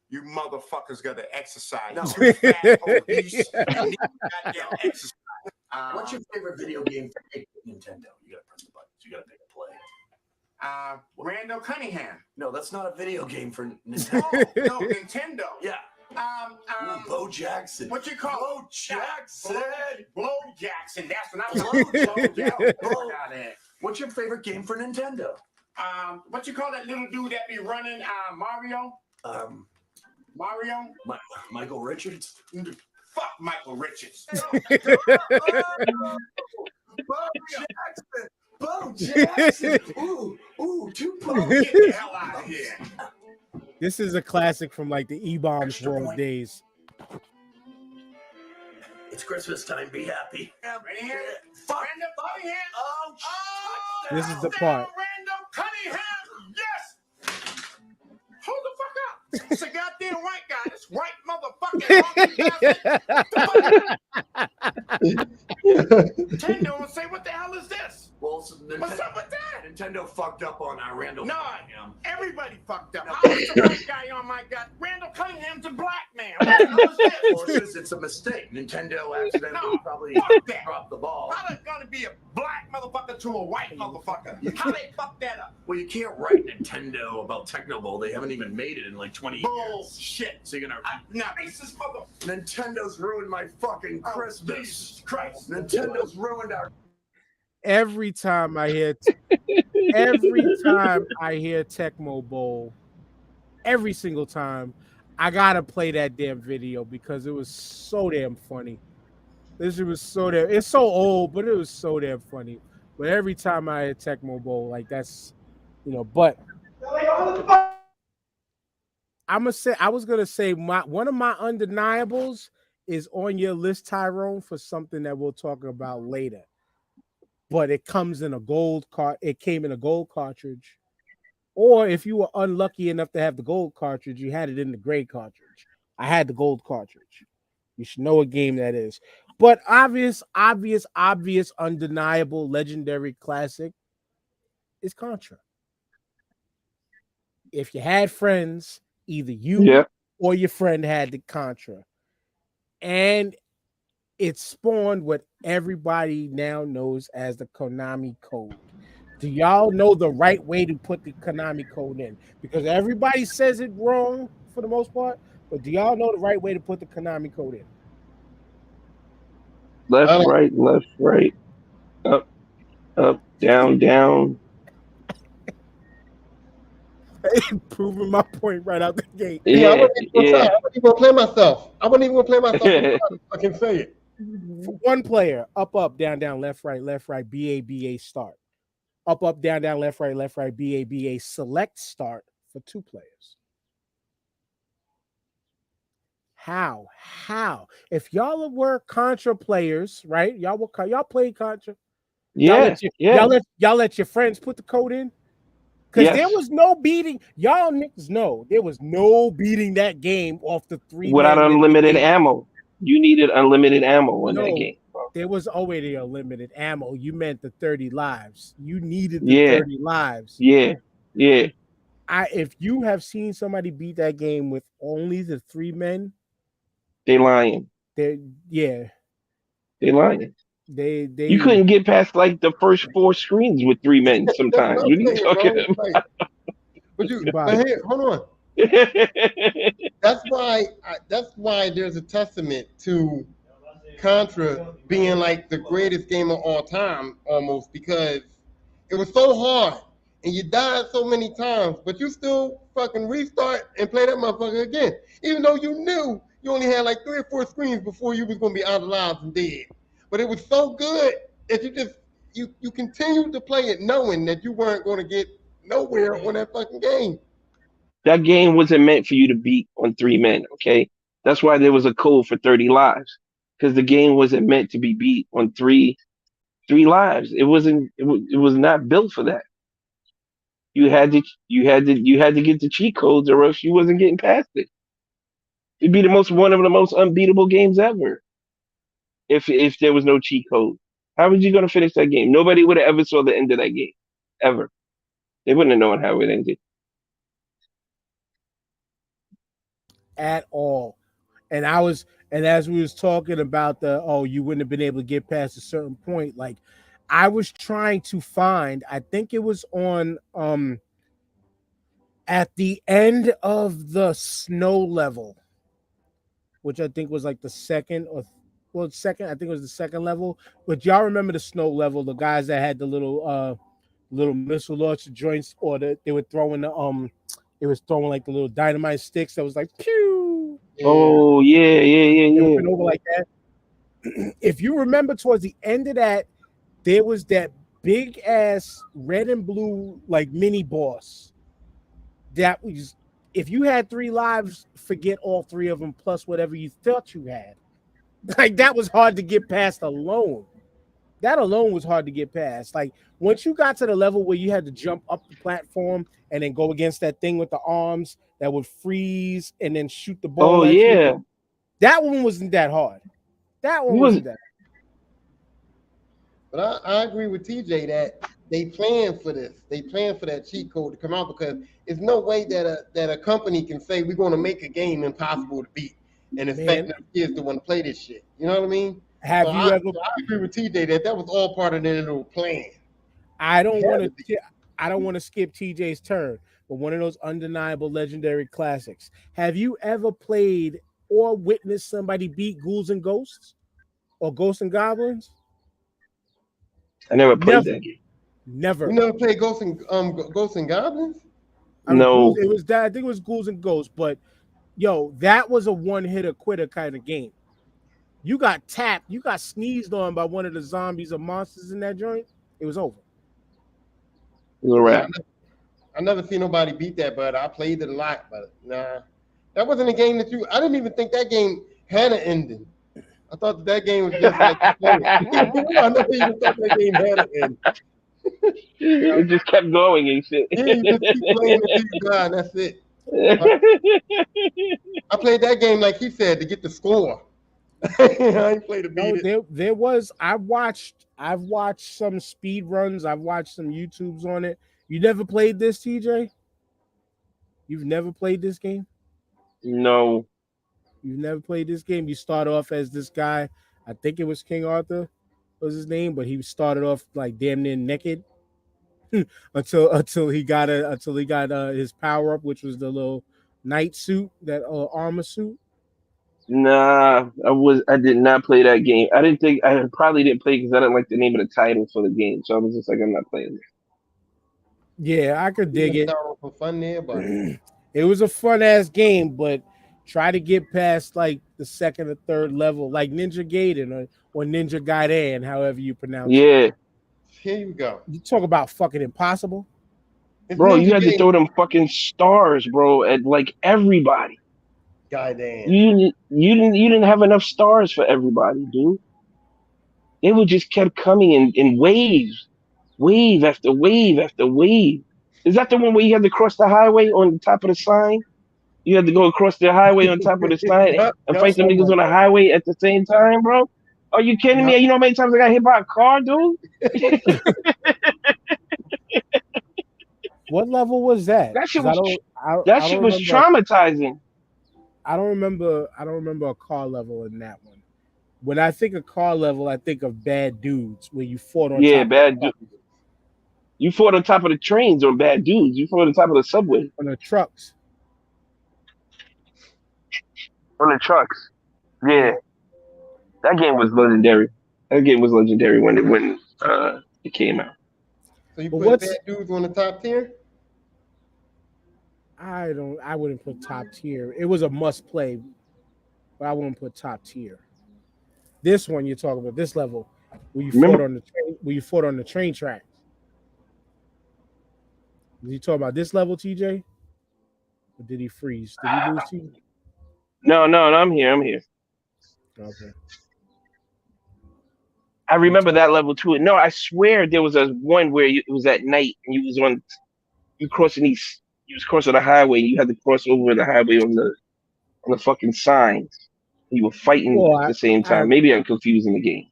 You motherfuckers got to exercise. No. You fat, obese, you need goddamn exercise. What's your favorite video game for Nintendo? You gotta press the buttons. You gotta pick a play. Randall Cunningham. No, that's not a video game for Nintendo. No, Nintendo. Yeah. Bo Jackson. What you call Bo Jackson? Bo Jackson. That's what I'm talking about. What's your favorite game for Nintendo? What you call that little dude that be running Mario? Mario? Michael Richards? Fuck Michael Richards. Bo Jackson. Ooh, Tupac. Get the hell out of here. This is a classic from like the E-Bombs World days. It's Christmas time. Be happy. Right here. Fuck. Randall Cunningham. Oh, This is the part. Randall Cunningham. Yes. Hold the fuck up. It's a goddamn white guy. This white motherfucker. Nintendo and say, what the hell is this? Well, What's up with that? Nintendo fucked up on our Randall. No, Cunningham. everybody fucked up. How is the white guy on my god? Randall Cunningham's a black man. What the hell is this? Well, it's a mistake. Nintendo accidentally probably fuck that. dropped the ball. How they gonna be a black motherfucker to a white motherfucker? How they fuck that up? Well, you can't write Nintendo about Techno Bowl. They haven't even made it in like 20 years. Bullshit. So you're gonna Now, racist mother. Nintendo ruined my fucking Oh, Christmas. Jesus Christ. Nintendo's ruined our. Every time I hear Tecmo Bowl, every single time, I gotta play that damn video because it was so damn funny. This was so damn. It's so old, but it was so damn funny. But every time I hear Tecmo Bowl, like that's, But I was gonna say one of my undeniables is on your list, Tyrone, for something that we'll talk about later. But it comes in a gold It came in a gold cartridge, or if you were unlucky enough to have the gold cartridge, you had it in the gray cartridge. I had the gold cartridge. You should know what game that is. But obvious, undeniable, legendary classic is Contra. If you had friends, either you or your friend had the Contra, and it spawned what everybody now knows as the Konami code. Do y'all know the right way to put the Konami code in? Because everybody says it wrong for the most part, but do y'all know the right way to put the Konami code in? Left, right, up, down. Proving my point right out the gate. I wasn't even gonna play myself. I can say it. One player, up, down, left, right, B, A, start. Up, down, left, right, B, A, select start for two players. How? If y'all were Contra players, right? Y'all played Contra. Yeah, Y'all let your friends put the code in? Because there was no beating. Y'all niggas know there was no beating that game off the 3 without men that they unlimited gave you. ammo. You needed unlimited ammo in that No, game, bro. there was already a limited ammo. You meant the 30 lives. You needed the Yeah, 30 lives. yeah, yeah. If you have seen somebody beat that game with only the 3 men, They lying. they yeah, They lying. You they couldn't get past like the first 4 screens with 3 men That's what sometimes. I'm What are you saying, talking bro. Like, but but here, hold on. about? That's why there's a testament to Contra being like the greatest game of all time, almost, because it was so hard and you died so many times, but you still fucking restart and play that motherfucker again, even though you knew you only had like 3 or 4 screens before you was gonna be out of lives and dead. But it was so good that you continued to play it knowing that you weren't gonna get nowhere on that fucking game. That game wasn't meant for you to beat on 3 men, okay? That's why there was a code for 30 lives. Because the game wasn't meant to be beat on three lives. It was not built for that. You had to get the cheat codes or else you wasn't getting past it. It'd be one of the most unbeatable games ever if there was no cheat code. How was you gonna finish that game? Nobody would have ever saw the end of that game. Ever. They wouldn't have known how it ended. at all. And as we was talking about you wouldn't have been able to get past a certain point, like I was trying to find, I think it was on at the end of the snow level, which I think was like the second or second, I think it was the second level. But y'all remember the snow level, the guys that had the little missile launcher joints, or they were throwing it was throwing like the little dynamite sticks that was like pew. Yeah. Oh yeah, yeah, They yeah, went over like that. If you remember towards the end of that, there was that big ass red and blue like mini boss. That was, if you had 3 lives, forget all 3 of them plus whatever you thought you had. Like that was hard to get past alone. That alone was hard to get past. Like once you got to the level where you had to jump up the platform and then go against that thing with the arms that would freeze and then shoot the Oh ball at you. yeah. That one wasn't that hard. That It one was wasn't that. But I agree with TJ that they plan for this. They plan for that cheat code to come out because there's no way that a company can say we're going to make a game impossible to beat and expect Man, kids to want to play this shit. You know what I mean? have So you ever? I agree with TJ that was all part of their little plan. I don't Had want to be. to. I don't want to skip TJ's turn, but one of those undeniable legendary classics. Have you ever played or witnessed somebody beat Ghouls and Ghosts or Ghosts and Goblins? I never played Never, that game. You never. never played Ghosts and Goblins? I mean, Ghouls. No. It was that. I think it was Ghouls and Ghosts, but yo, that was a one hitter quitter kind of game. You got tapped, you got sneezed on by one of the zombies or monsters in that joint. It was over. It was a Yeah, wrap. I never seen nobody beat that, but I played it a lot. But nah, that wasn't a game that you. I didn't even think that game had an ending. I thought that game was just like you play it. I never even thought that game had an end. Yeah, It just kept going and shit. yeah, you just keep playing until you die, and that's it. I, I played that game like he said to get the score. I ain't played to beat No, it. there was. I've watched some speed runs. I've watched some YouTubes on it. You never played this, TJ? You've never played this game? No. You've never played this game? You start off as this guy. I think it was King Arthur was his name, but he started off like damn near naked until he got his power up, which was the little knight suit, that armor suit. Nah, I did not play that game. I probably didn't play because I didn't like the name of the title for the game. So I was just like, I'm not playing Yeah, I could You dig can it. start off for fun there, but It was a fun ass game, but try to get past like the second or third level, like Ninja Gaiden or Ninja Gaiden, however you it. pronounce it. Yeah. here you go. You talk about fucking impossible. It's Bro, you Ninja had to Game throw them fucking stars, bro, at like everybody. guy Dan. You didn't have enough stars for everybody, dude. They would just kept coming in waves, wave after wave after wave. Is that the one where you had to cross the highway on the top of the sign? You had to go across the highway on top of the sign Yep, and yep, fight them Oh niggas my on the god. highway at the same time, bro? Are you kidding me? yep. You know how many times I got hit by a car, dude? What level was that? That shit Because I was don't that I shit don't was remember traumatizing. I don't remember a car level in that one. When I think of car level, I think of bad dudes where you fought on Yeah, top of bad. trucks, You fought on top of the trains on bad dudes. You fought on top of the subway on the trucks. on the trucks. Yeah, Yeah. that game was legendary. That game was legendary when it came out. So you But put what's bad dudes on the top tier? I wouldn't put top tier. It was a must play, but I wouldn't put top tier. This one you're talking about, this level where you fought Remember? on the train, where you fought on the train tracks. Did you talk about this level, TJ? Or did he freeze? Did he lose TJ? No, I'm here. I'm here. Okay. I You remember talk that level too. No, I swear there was a one where it was at night and you crossing these, you was crossing the highway. You had to cross over the highway on the fucking signs. You were fighting well, at the same time. Maybe I'm confusing the game.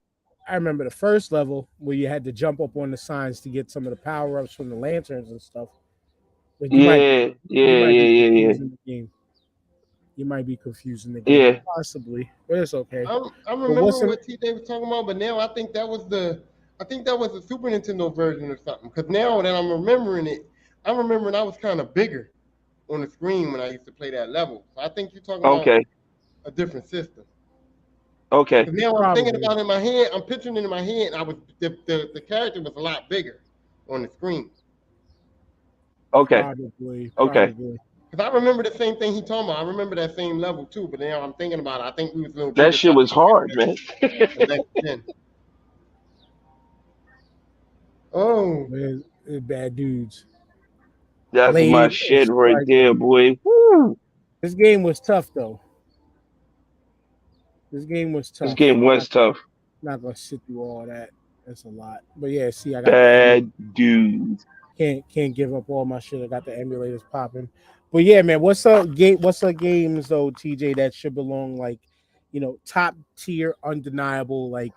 I remember the first level where you had to jump up on the signs to get some of the power ups from the lanterns and stuff. But Yeah, you yeah, might be yeah, yeah, confusing the game. You might be confusing the yeah. game, Yeah. possibly, but it's okay. I'm But what's remembering in what TJ was talking about, but now I think that was the Super Nintendo version or something. Because now that I'm remembering it, I'm remembering I was kind of bigger on the screen when I used to play that level. So I think you're talking about Okay, a different system. okay, Because now I'm thinking probably, about it in my head, I'm picturing it in my head, and the character was a lot bigger on the screen. okay, okay. probably. Because I remember the same thing he talking about. I remember that same level too, but now I'm thinking about it. I think we was a little That bigger. So shit I was think we hard, man. had the next gen. Oh, They're bad dudes. That's my Blade and shit right Striker. there, boy. Woo! This game was tough though. This game was This tough. game was tough. Not gonna sit through all that. That's a lot. But yeah, see, I got the emulator. Bad dude. Can't give up all my shit. I got the emulators popping. But yeah, man, what's up game? What's up games though, TJ? That should belong like, top tier, undeniable. Like,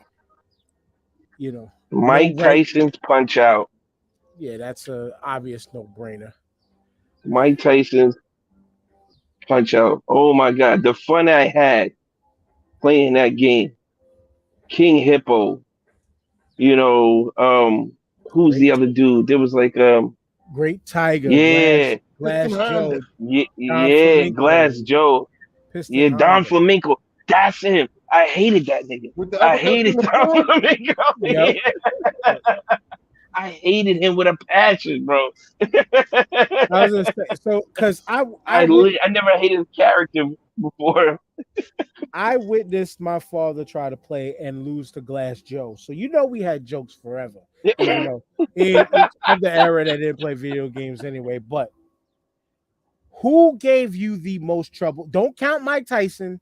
no Mike rank. Tyson's Punch Out. Yeah, that's a obvious no brainer. Mike Tyson's Punch Out. Oh my god, the fun I had playing that game. King Hippo. You know, who's Great, the other dude? There was like great Tiger, yeah, Piston Glass Honda. Joe, yeah, Don yeah, Flamenco, Glass Joe. Piston Yeah, Don Honda. Flamenco. That's him. I hated that nigga. With the I uppercuts in hated the Don floor? Flamenco. Yep. Yeah. I hated him with a passion, bro. I was gonna say so because I never hated his character before. I witnessed my father try to play and lose to Glass Joe. So we had jokes forever, even though it's of the era that didn't play video games anyway. But who gave you the most trouble? Don't count Mike Tyson.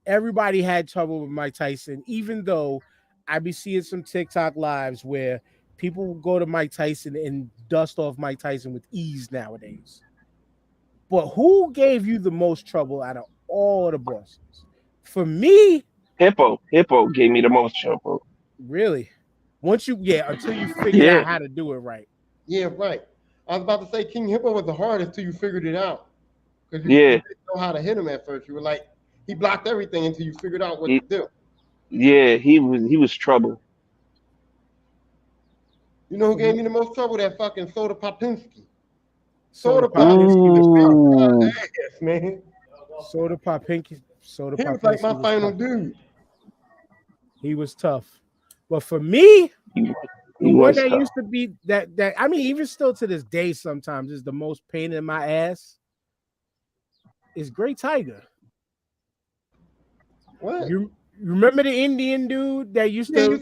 Everybody had trouble with Mike Tyson, even though I be seeing some TikTok lives where people will go to Mike Tyson and dust off Mike Tyson with ease nowadays. But who gave you the most trouble out of all the bosses? For me, Hippo gave me the most trouble. really, until you figured Yeah, out how to do it right. Yeah, right. I was about to say King Hippo was the hardest till you figured it out. Because you yeah, didn't know how to hit him at first. You were like, he blocked everything until you figured out what to he, do. yeah. He was trouble. You know who gave me the most trouble? That fucking Soda Popinski. Soda Soda Pop used to Popinski was tough. my Ooh, ass, man. Soda He was like Popinski my was final tough. dude. He was tough. But for me, he, the he one was that tough. used to be that I mean, even still to this day, sometimes is the most pain in my ass is Great Tiger. What? You remember the Indian dude that used Yeah, to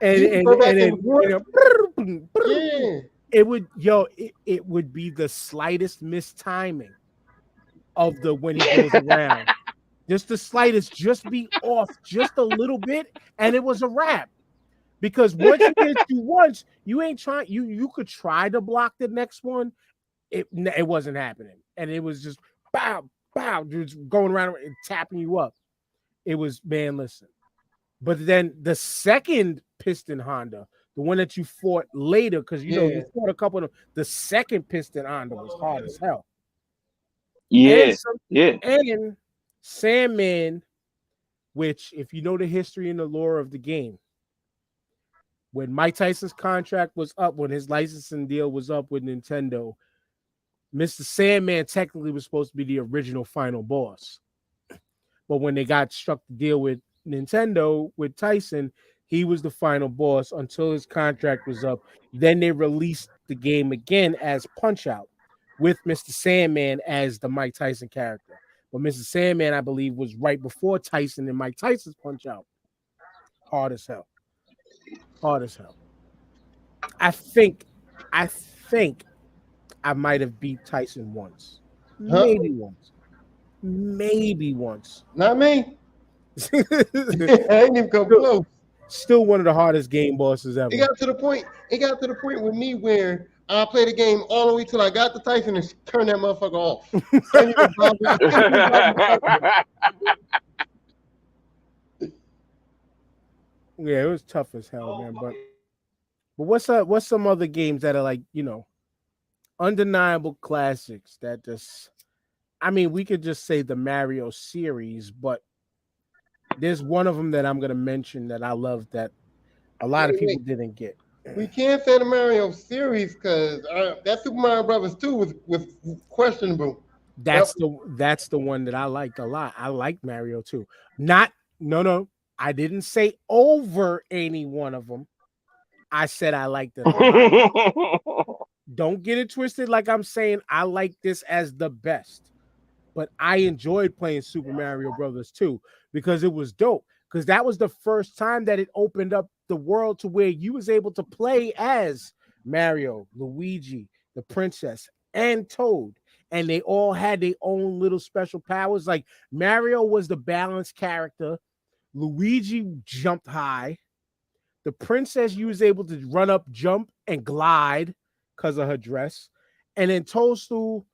he used to go back and forth. Yeah. it would be the slightest mistiming of the when he goes around. Just the slightest, just be off just a little bit, and it was a wrap. Because once you hit you once, you ain't trying. You could try to block the next one. It wasn't happening, and it was just bow, just going around and tapping you up. It was, man, listen. But then the second piston Honda, the one that you fought later, because you fought a couple of them. The second piston Honda was hard as hell. Yeah, and Sandman, which, if you know the history and the lore of the game, when Mike Tyson's contract was up, when his licensing deal was up with Nintendo, Mr. Sandman technically was supposed to be the original final boss. But when they got struck the deal with Nintendo, with Tyson, he was the final boss until his contract was up. Then they released the game again as Punch-Out with Mr. Sandman as the Mike Tyson character. But Mr. Sandman, I believe, was right before Tyson and Mike Tyson's Punch-Out. Hard as hell. Hard as hell. I think I might have beat Tyson once. Maybe once. Not me. I ain't even come close. Still one of the hardest game bosses ever. It got to the point with me where I played the game all the way till I got to Tyson and turned that motherfucker off. Yeah, it was tough as hell, man. But what's some other games that are like, undeniable classics that just, I mean, we could just say the Mario series, but there's one of them that I'm going to mention that I love that a lot of people didn't get. We can't say the Mario series because that Super Mario Brothers 2 was questionable. That's the one that I liked a lot. I like Mario 2. No. I didn't say over any one of them. I said I liked it a lot. Don't get it twisted like I'm saying I like this as the best. But I enjoyed playing Super Mario Brothers 2 because it was dope. Because that was the first time that it opened up the world to where you was able to play as Mario, Luigi, the princess, and Toad. And they all had their own little special powers. Like Mario was the balanced character. Luigi jumped high. The princess, you was able to run up, jump, and glide because of her dress. And then Toadstool,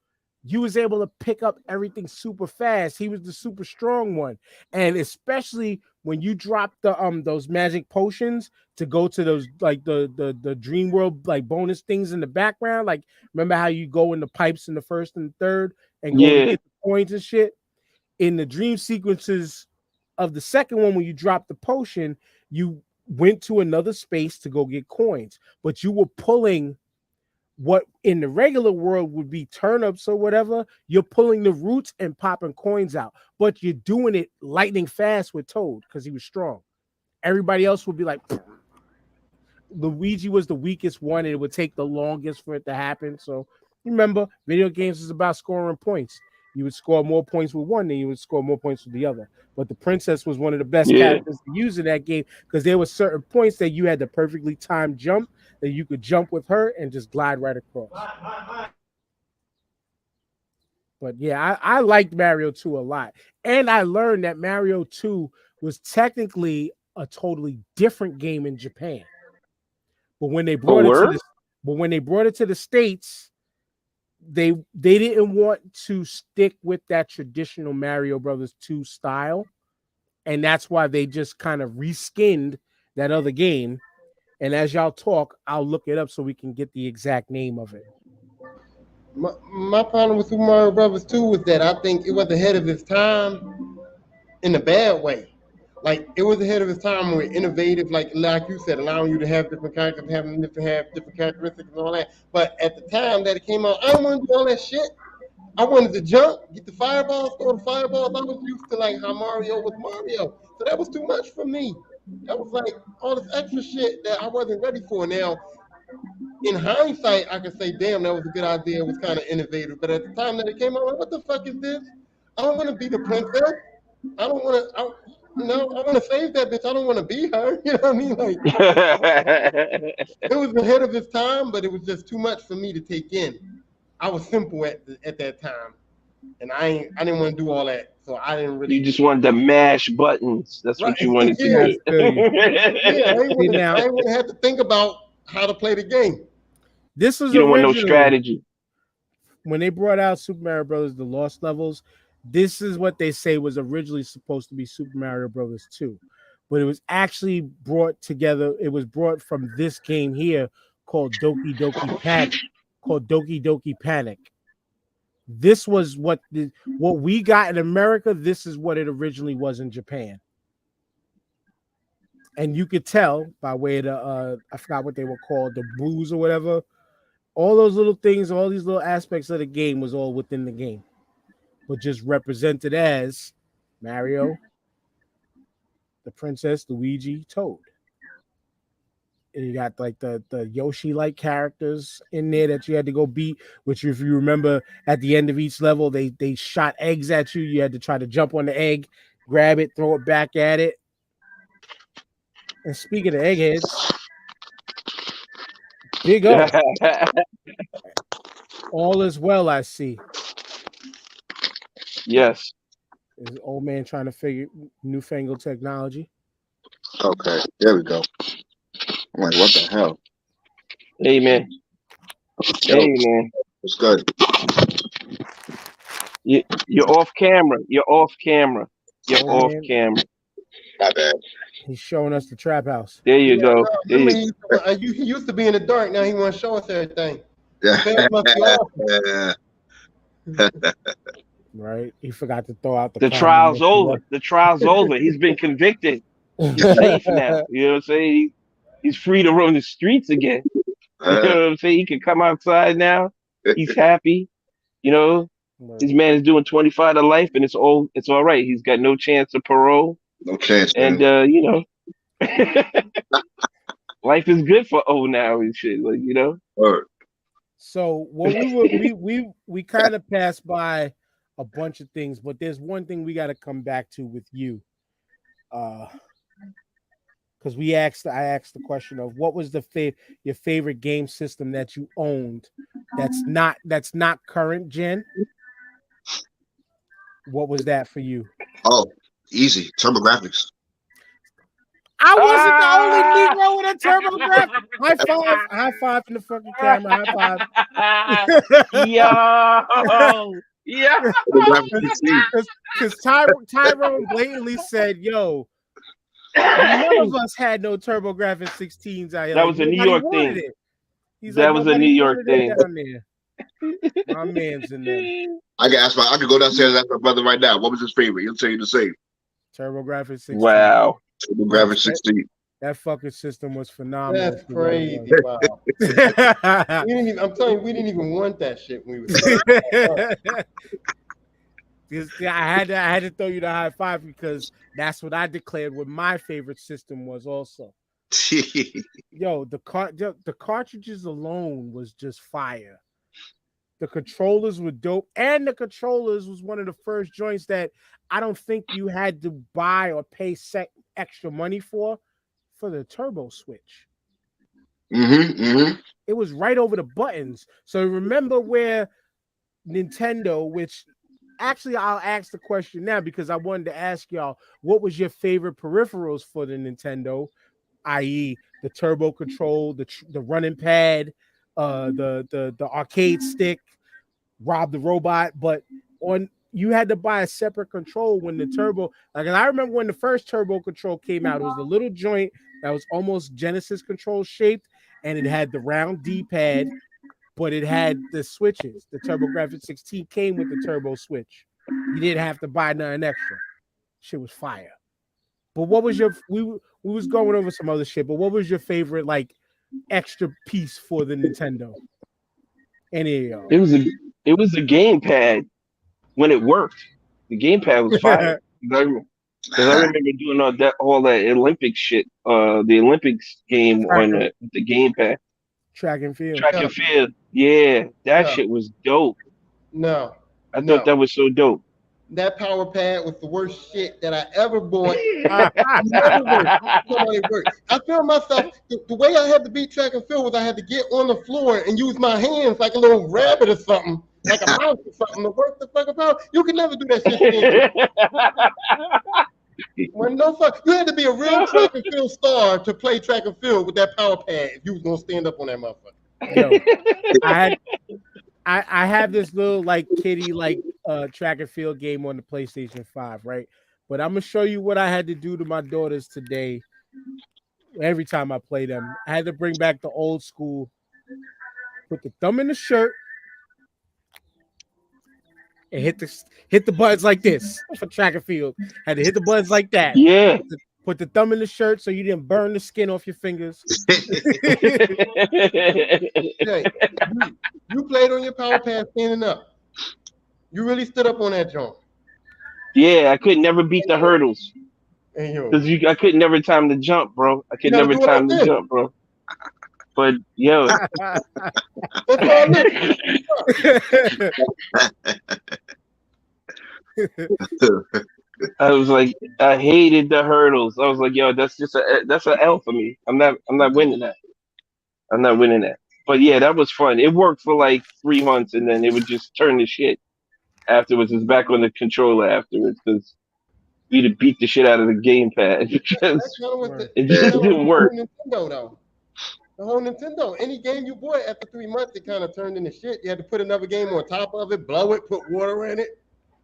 you was able to pick up everything super fast. He was the super strong one. And especially when you drop the those magic potions to go to those like the dream world like bonus things in the background. Like remember how you go in the pipes in the first and third and go to get the coins and shit? In the dream sequences of the second one, when you drop the potion, you went to another space to go get coins, but you were pulling what in the regular world would be turnips or whatever. You're pulling the roots and popping coins out, but you're doing it lightning fast with Toad because he was strong. Everybody else would be like, Luigi was the weakest one, and it would take the longest for it to happen. So remember, video games is about scoring points. You would score more points with one than you would score more points with the other. But the princess was one of the best characters to use in that game because there were certain points that you had the perfectly timed jump that you could jump with her and just glide right across. But yeah, I liked Mario 2 a lot. And I learned that Mario 2 was technically a totally different game in Japan. But when they brought it to the States, they didn't want to stick with that traditional Mario Brothers 2 style, and that's why they just kind of reskinned that other game. And as y'all talk, I'll look it up so we can get the exact name of it. My problem with Super Mario Brothers 2 was that I think it was ahead of its time in a bad way. Like it was ahead of its time with innovative, like you said, allowing you to have different characters, having different characteristics and all that. But at the time that it came out, I didn't want to do all that shit. I wanted to jump, get the fireballs, throw the fireballs. I was used to like how Mario was Mario, so that was too much for me. That was like all this extra shit that I wasn't ready for. Now, in hindsight, I can say, damn, that was a good idea. It was kind of innovative. But at the time that it came out, I'm like, what the fuck is this? I don't want to be the princess. I don't want to. No, I want to save that bitch. I don't want to be her. You know what I mean? Like, it was ahead of its time, but it was just too much for me to take in. I was simple at that time. and I didn't want to do all that, so I didn't really. You just wanted to mash buttons. That's Right. what you wanted to Yeah. do. Yeah, I ain't want Now- to have to think about how to play the game. This was You don't want no originally- strategy. When they brought out Super Mario Brothers: The Lost Levels, this is what they say was originally supposed to be Super Mario Brothers 2, but it was actually brought together. It was brought from this game here called Doki Doki Panic. This was what we got in America. This is what it originally was in Japan, and you could tell by way of the I forgot what they were called, the boos or whatever. All those little things, all these little aspects of the game was all within the game, but just represented as Mario, the Princess, Luigi, Toad. And you got like the Yoshi-like characters in there that you had to go beat, which if you remember at the end of each level, they shot eggs at you. You had to try to jump on the egg, grab it, throw it back at it. And speaking of eggheads, big up. All is well, I see. Yes. Is old man trying to figure newfangled technology? Okay, there we go. I'm like, what the hell? Hey man. Hey man. It's good. You're off camera. You're off camera. You're Oh, off man. camera. My bad. He's showing us the trap house. There you go. There Remember, you he used to be in the dark. Now he want to show us everything. Yeah. That must be awesome. Right? He forgot to throw out The condom trial's that you over. The trial's over. He's been convicted. He's left. safe now. You know what I'm saying? He's free to roam the streets again. You know what I'm saying? He can come outside now. He's happy. You know, this man is doing 25 to life, and it's all right. He's got no chance of parole, No chance. and Man. you know, life is good for now and shit. Like, you know. Word. So what we kind of passed by a bunch of things, but there's one thing we got to come back to with you, because I asked the question of what was your favorite game system that you owned that's not current gen. What was that for you? Oh, easy. TurboGrafx. I wasn't the only Negro with a TurboGrafx. High five in the fucking camera. High five. Yo, yeah. Because Tyrone blatantly said, "Yo, none of us had no TurboGrafx 16s out here." That was a New nobody York wanted thing. it. He's That like, was a nobody New York wanted it thing. down there. My man's in there. I could go downstairs and ask my brother right now. What was his favorite? He'll tell you the same. TurboGrafx 16. Wow. TurboGrafx 16. That fucking system was phenomenal. That's crazy. Wow. I'm telling you, we didn't even want that shit when we was. I had to throw you the high five because that's what I declared what my favorite system was also. Yo, the cartridges alone was just fire. The controllers were dope, and the controllers was one of the first joints that I don't think you had to buy or pay extra money for the turbo switch. It was right over the buttons. So remember where Nintendo, which actually I'll ask the question now because I wanted to ask y'all, what was your favorite peripherals for the Nintendo, i.e. the turbo control, the running pad, the arcade stick, Rob the Robot, but you had to buy a separate control when the turbo, like, and I remember when the first turbo control came out, it was a little joint that was almost Genesis control shaped, and it had the round D-pad, but it had the switches. The TurboGrafx 16 came with the turbo switch. You didn't have to buy nothing extra. Shit was fire. But what was we was going over some other shit, but what was your favorite, like, extra piece for the Nintendo? Any of y'all? It was a gamepad when it worked. The gamepad was fire. Because I remember doing all that Olympic shit, the Olympics game on the gamepad. Track and field. Yeah, that shit was dope. No. I thought that was so dope. That power pad was the worst shit that I ever bought. It worked. I feel myself, the way I had to beat track and field was I had to get on the floor and use my hands like a little rabbit or something like a mouse or something to work the fucking power. You can never do that shit. When no fuck, you had to be a real track and field star to play track and field with that power pad if you was gonna stand up on that motherfucker. Yo, I have this little like kitty like track and field game on the PlayStation 5, right? But I'm gonna show you what I had to do to my daughters today. Every time I play them, I had to bring back the old school. Put the thumb in the shirt and hit the buttons like this for track and field. Had to hit the buttons like that. Yeah. Put the thumb in the shirt so you didn't burn the skin off your fingers. Hey, you played on your power pad standing up. You really stood up on that joint. Yeah, I could never beat the hurdles. Because I could never time the jump, bro. I could never time the jump, bro. But yo, I was like, I hated the hurdles. I was like, yo, that's an L for me. I'm not winning that. I'm not winning that. But yeah, that was fun. It worked for like 3 months, and then it would just turn to shit afterwards. It's back on the controller afterwards because we'd beat the shit out of the gamepad because it just didn't work. Nintendo, though. The whole Nintendo, any game you bought after 3 months, it kind of turned into shit. You had to put another game on top of it, blow it, put water in it,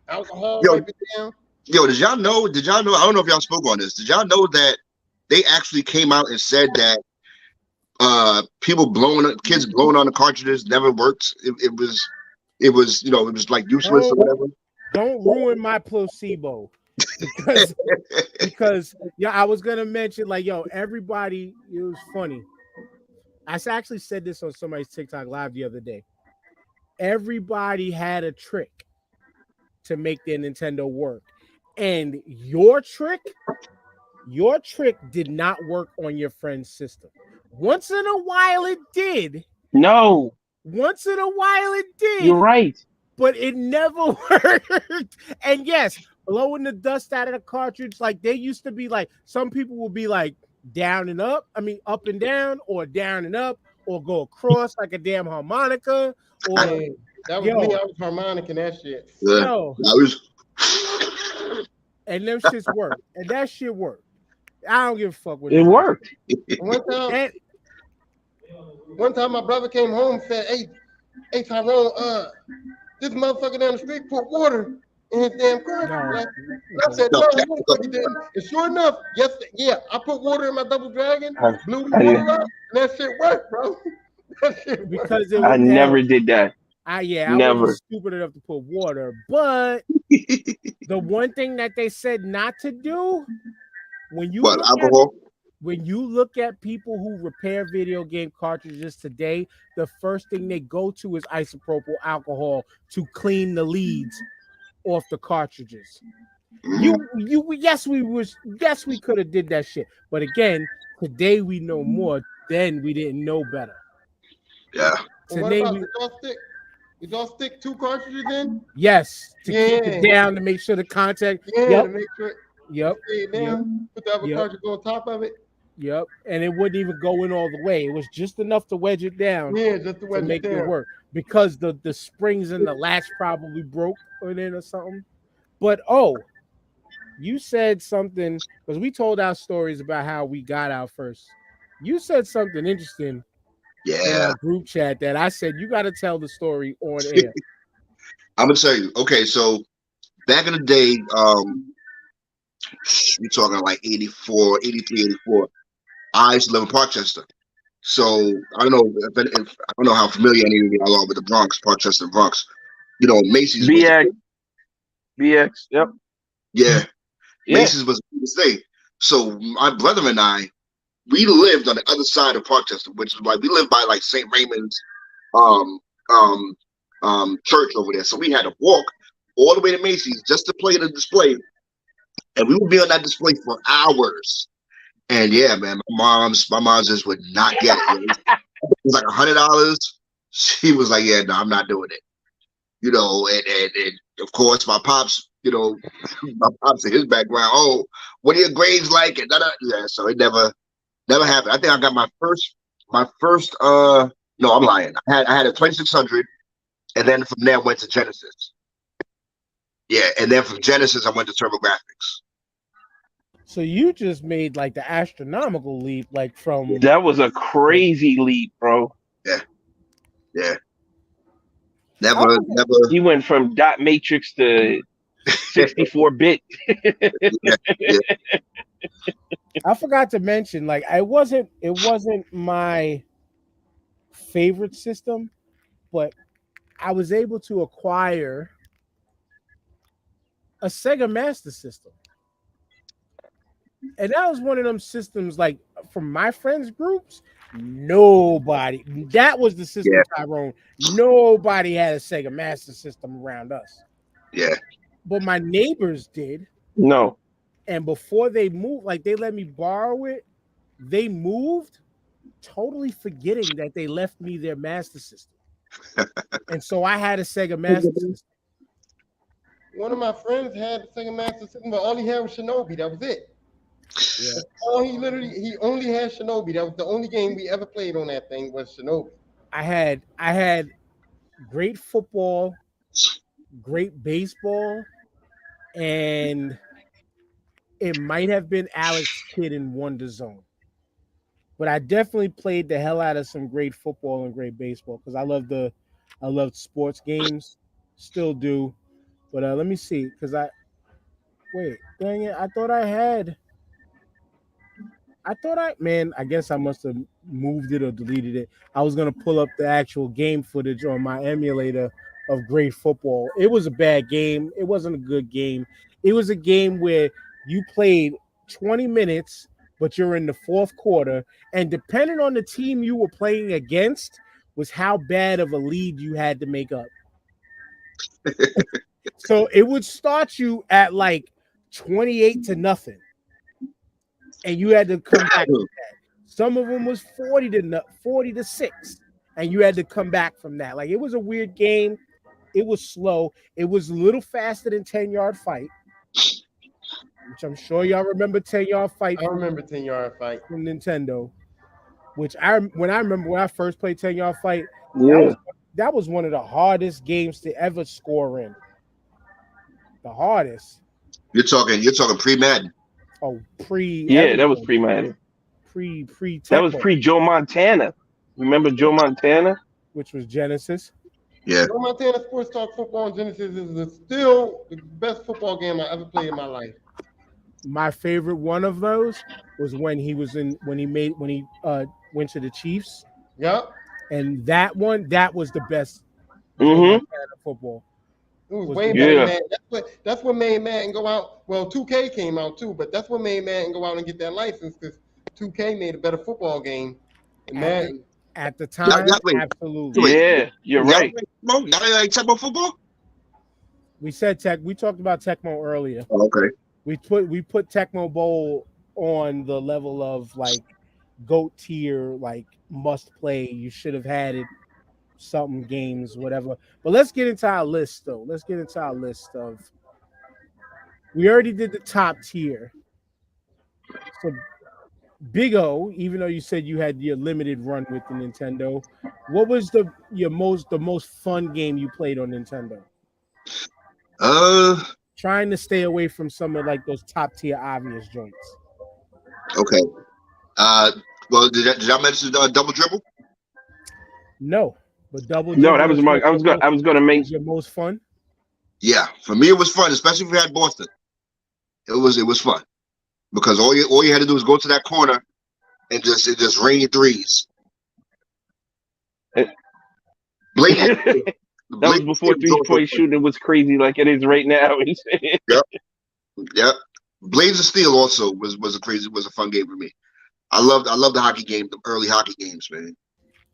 alcohol, wipe it down. Yo, did y'all know? I don't know if y'all spoke on this. Did y'all know that they actually came out and said that kids blowing on the cartridges never worked? It was it was like useless or whatever. Don't ruin my placebo. because yeah, I was gonna mention like everybody. It was funny. I actually said this on somebody's TikTok live the other day. Everybody had a trick to make their Nintendo work, and your trick did not work on your friend's system. Once in a while, it did. No. Once in a while, it did. You're right. But it never worked. And yes, blowing the dust out of the cartridge, like they used to be like, some people will be like down and up. I mean, up and down, or down and up, or go across like a damn harmonica. Or that was me. I was harmonica and that shit. Yo, and them shits worked. And that shit worked. I don't give a fuck what it worked. One time my brother came home and said, Hey Tyrone, this motherfucker down the street put water in his damn car. I said, no, he didn't. And sure enough, I put water in my Double Dragon, blew the water up, and that shit worked, bro. Because I never did that. I never. wasn't stupid enough to put water, but the one thing that they said not to do when you look at people who repair video game cartridges today, the first thing they go to is isopropyl alcohol to clean the leads off the cartridges. Yes, we could have did that shit, but again, today we know more. Then we didn't know better. Yeah. Today did y'all stick 2 cartridges in? Yes, to keep it down, to make sure the contact. To make sure. Yep. Put the other cartridge on top of it. Yep. And it wouldn't even go in all the way. It was just enough to wedge it down. Yeah, just to wedge make it work. Because the springs and the latch probably broke in it or something. But you said something, because we told our stories about how we got out first. You said something interesting in our group chat that I said you got to tell the story on air. I'm gonna tell you. Okay, so back in the day, we're talking like 84, 83, 84. I used to live in Parkchester. So I don't know I don't know how familiar any of y'all are with the Bronx, Parkchester, Bronx. Macy's. BX. Yep. Yeah. Macy's was the thing. So my brother and I, we lived on the other side of Parkchester, which is like we lived by like St. Raymond's church over there. So we had to walk all the way to Macy's just to play the display. And we would be on that display for hours. And yeah, man, my mom just would not get it. It was like $100. She was like, yeah, no, I'm not doing it. And of course my pops, my pops in his background, what are your grades like? And so it never happened. I think I got my first no, I'm lying. I had a 2600 and then from there I went to Genesis. Yeah, and then from Genesis I went to TurboGrafx. So you just made like the astronomical leap, like from That was a crazy leap, bro. Yeah. Never. He went from dot matrix to 64-bit. Yeah, yeah. I forgot to mention, like it wasn't my favorite system, but I was able to acquire a Sega Master System. And that was one of them systems, like from my friends' groups, nobody. That was the system, Yeah. Tyrone. Nobody had a Sega Master System around us. Yeah. But my neighbors did. No. And before they moved, like they let me borrow it, they moved, totally forgetting that they left me their Master System. And so I had a Sega Master System. One of my friends had the Sega Master System, but all he had was Shinobi. That was it. Yeah. He only had Shinobi. That was the only game we ever played on that thing was Shinobi. I had great football, great baseball, and it might have been Alex Kidd in Wonder Zone. But I definitely played the hell out of some great football and great baseball because I loved sports games, still do. But let me see, because dang it, I guess I must have moved it or deleted it. I was gonna pull up the actual game footage on my emulator of great football. It was a bad game. It wasn't a good game. It was a game where you played 20 minutes, but you're in the fourth quarter, and depending on the team you were playing against was how bad of a lead you had to make up. So it would start you at like 28-0. And you had to come back with that. Some of them was 40-6, and you had to come back from that. Like it was a weird game. It was slow. It was a little faster than 10-Yard Fight, which I'm sure y'all remember 10-Yard Fight. I remember 10-Yard Fight from Nintendo. Which when I first played 10-Yard Fight, that was one of the hardest games to ever score in. The hardest. You're talking pre-Madden. Oh, that was pre-Madden. That was pre-Joe Montana. Remember Joe Montana? Which was Genesis. Yeah. Joe Montana Sports Talk Football on Genesis is still the best football game I ever played in my life. My favorite one of those was when he went to the Chiefs. Yep. And that was the best football. It was way better than that. That's what made Madden go out. Well, 2K came out too, but that's what made Madden go out and get that license because 2K made a better football game than Madden. At the time, absolutely. Yeah, you're right. Y'all like Tecmo football? We talked about Tecmo earlier. Oh, okay. We put Tecmo Bowl on the level of like GOAT tier, like must play. You should have had it. Something games, whatever. But let's get into our list, though. We already did the top tier. So, Big O, even though you said you had your limited run with the Nintendo, what was the most fun game you played on Nintendo? Trying to stay away from some of like those top tier obvious joints. Okay. Well, did I mention Double Dribble? No. But Double No, that was I was gonna make your most fun. Yeah, for me it was fun, especially if we had Boston. It was fun because all you had to do was go to that corner and just rain threes. That was before 3-point shooting was crazy like it is right now. Yep. Blades of Steel also was a fun game for me. I love the hockey game, the early hockey games, man.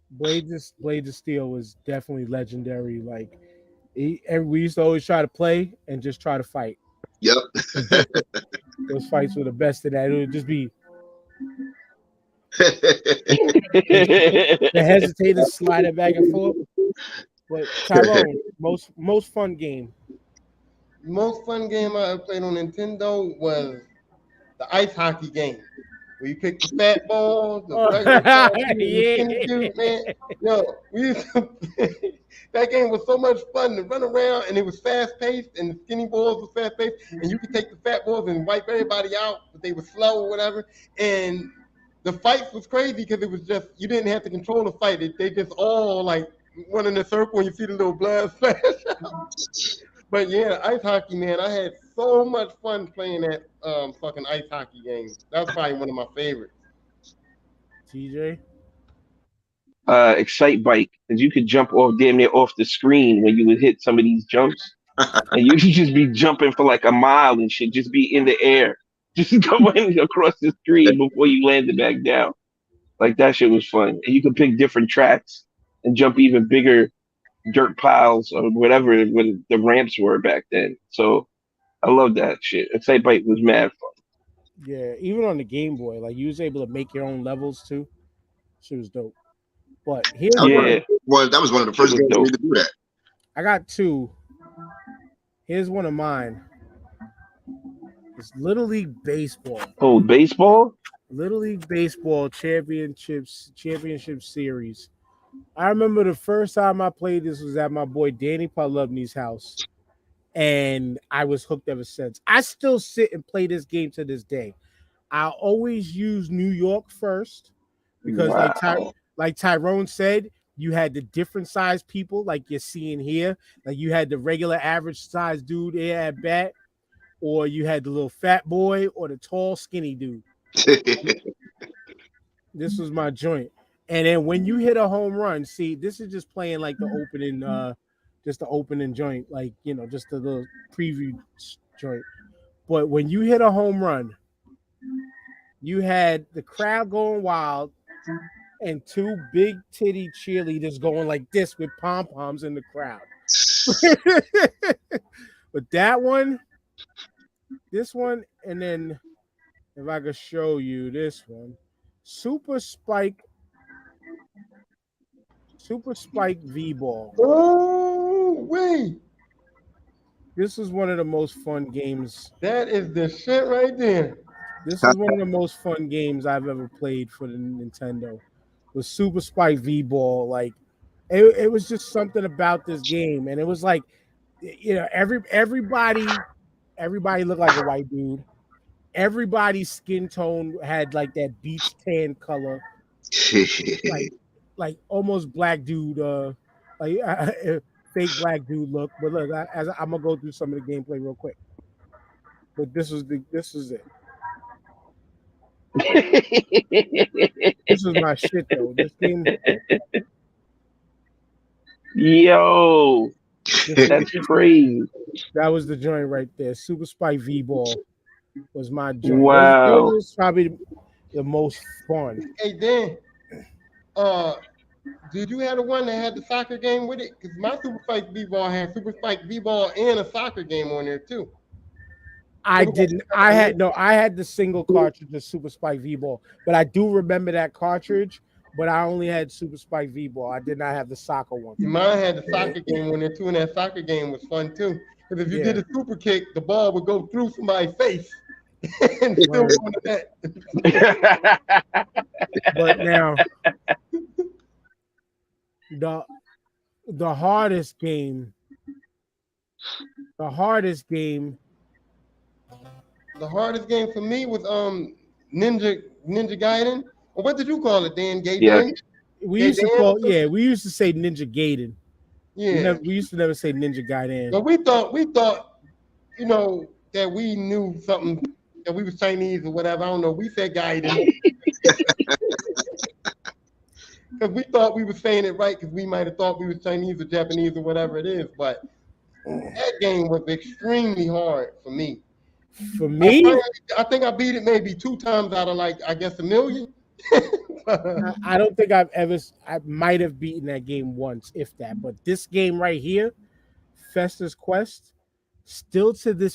Blades of Steel was definitely legendary. Like we used to always try to play and just try to fight. Yep. Those fights were the best of that. It would just be the hesitate to slide it back and forth. But Tyrone, most fun game. Most fun game I ever played on Nintendo was the ice hockey game. Where you pick the fat ball, the regular ball, man. Yo, we used to play. That game was so much fun to run around, and it was fast paced, and the skinny balls was fast paced, and you could take the fat balls and wipe everybody out, but they were slow or whatever. And the fights was crazy because it was just you didn't have to control the fight. They just all like went in a circle, and you see the little blood splash out. But yeah, ice hockey, man, I had so much fun playing that fucking ice hockey game. That's probably one of my favorites. TJ. Excite bike, because you could jump off damn near off the screen when you would hit some of these jumps, and you could just be jumping for like a mile and shit, just be in the air, just going across the screen before you landed back down. Like that shit was fun, and you could pick different tracks and jump even bigger dirt piles or whatever when the ramps were back then. So I love that shit. Excite bike was mad fun. Yeah, even on the Game Boy, like you was able to make your own levels too. Shit was dope. But here's Yeah, that was one of the first games to do that. I got two. Here's one of mine. It's Little League Baseball. Oh, baseball? Little League Baseball championship series. I remember the first time I played this was at my boy Danny Palubny's house, and I was hooked ever since. I still sit and play this game to this day. I always use New York first because, like Tyrone said, you had the different size people like you're seeing here. Like you had the regular average size dude here at bat, or you had the little fat boy or the tall skinny dude. This was my joint. And then when you hit a home run, see, this is just playing like the opening joint, like, you know, just a little preview joint. But when you hit a home run, you had the crowd going wild and two big titty cheerleaders going like this with pom-poms in the crowd. But that one, this one, and then if I could show you this one, Super Spike V-Ball. Oh, wait. This is one of the most fun games. That is the shit right there. This is one of the most fun games I've ever played for the Nintendo. Was Super Spike V-Ball. Like it was just something about this game, and it was like, you know, everybody looked like a white dude. Everybody's skin tone had like that beach tan color, like almost black dude, fake black dude look. But look, I'm gonna go through some of the gameplay real quick. But this is it. This is my shit though. This game. Yo, that's crazy. That was the joint right there. Super Spike V-Ball was my joint. Wow. It was probably the most fun. Hey, Dan, did you have the one that had the soccer game with it? Because my Super Spike V-Ball had Super Spike V-Ball and a soccer game on there too. I didn't. I had the single cartridge of Super Spike V-Ball, but I do remember that cartridge. But I only had Super Spike V-Ball. I did not have the soccer one. Mine had the soccer game on there too, and that soccer game was fun too. Because if you did a super kick, the ball would go through somebody's face and still go into that. But now, the hardest game for me was Ninja Gaiden. Or what did you call it, Dan? Gaiden? Yeah. We used to say Ninja Gaiden. Yeah. We used to never say Ninja Gaiden. But we thought, you know, that we knew something, that we was Chinese or whatever. I don't know. We said Gaiden. Because we thought we were saying it right, because we might have thought we was Chinese or Japanese or whatever it is. But that game was extremely hard for me. For me? I think I beat it maybe 2 times out of like, I guess, 1 million. I don't think I might have beaten that game once, if that. But this game right here, Fester's Quest, still to this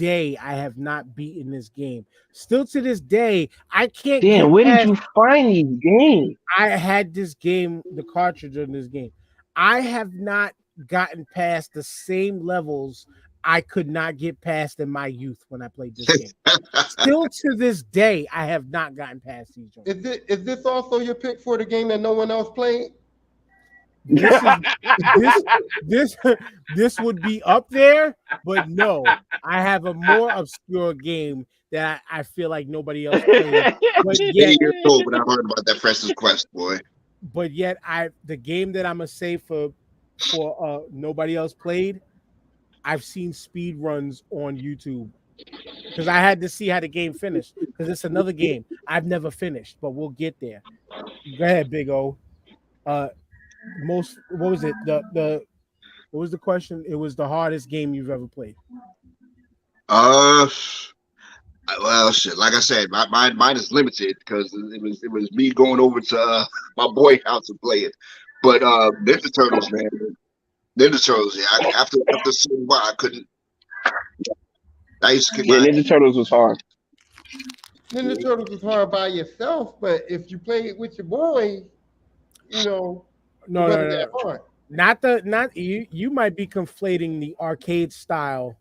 day, I have not beaten this game. Still to this day, I can't. Damn, where did you find these games? I had this game, the cartridge on this game. I have not gotten past the same levels I could not get past in my youth when I played this game. Still to this day, I have not gotten past these games. Is this also your pick for the game that no one else played? this would be up there, but no, I have a more obscure game that I feel like nobody else played. But Many yet, years old when I heard about that Fresno's Quest, boy. but yet, the game that I'm gonna say for nobody else played. I've seen speed runs on YouTube because I had to see how the game finished because it's another game I've never finished, but we'll get there. Go ahead, Big O. What was it? What was the question? It was the hardest game you've ever played. Well, shit. Like I said, mine is limited because it was me going over to my boy house to play it. But Ninja Turtles, man. Ninja Turtles, yeah. After so while, I couldn't. I used to kick Yeah, my Ninja Turtles was hard. Ninja Turtles is hard by yourself, but if you play it with your boy, you know, No, it wasn't that hard. not you. You might be conflating the arcade style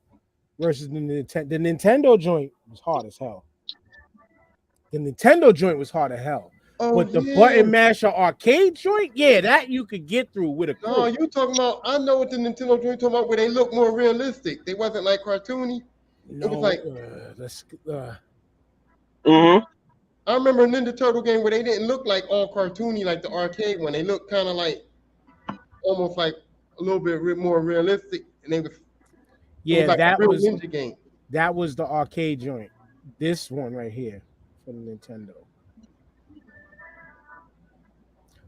versus the Nintendo. The Nintendo joint was hard as hell. The Nintendo joint was hard as hell. Oh, But the yeah. button masher arcade joint, yeah, that you could get through with a crew. No, you talking about? I know what the Nintendo joint talking about, where they look more realistic. They wasn't like cartoony. No, was like- Mm-hmm. I remember a Ninja Turtle game where they didn't look like all cartoony like the arcade one. They looked kind of like almost like a little bit more realistic, and they was yeah, like that a real was ninja game. that was the arcade joint. This one right here for the Nintendo.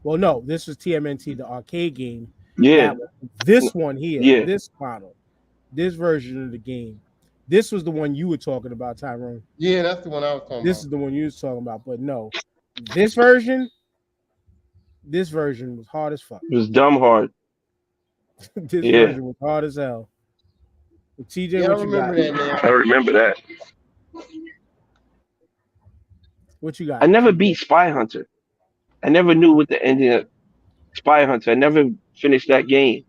Well, no, this was TMNT, the arcade game. Yeah. This one here, Yeah. this model, this version of the game. This was the one you were talking about, Tyrone. Yeah, that's the one I was talking This about. is the one you was talking about, but no, this version was hard as fuck. It was dumb hard. This Yeah. version was hard as hell. But TJ, Yeah, I what you remember got? that now. I remember that. What you got? I never beat Spy Hunter. I never knew what the ending of Spy Hunter. I never finished that game.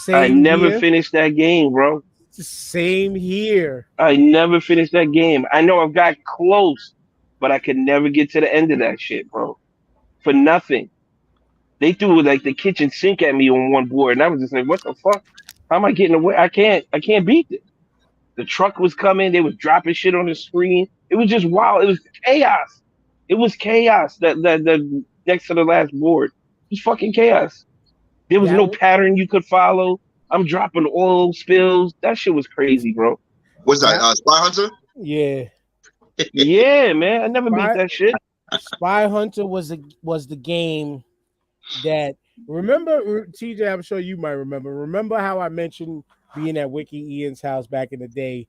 I never here. finished that game, bro. Same here. I never finished that game. I know I've got close, but I could never get to the end of that shit, bro. For nothing. They threw like the kitchen sink at me on one board, and I was just like, "What the fuck? How am I getting away? I can't beat it." The truck was coming. They was dropping shit on the screen. It was just wild. It was chaos. It was chaos. That next to the last board, it was fucking chaos. There was no pattern you could follow. I'm dropping oil spills. That shit was crazy, bro. What's that? Spy Hunter? Yeah. Yeah, man. I never beat that shit. Spy Hunter was the game that remember TJ. I'm sure you might remember. Remember how I mentioned being at Wiki Ian's house back in the day,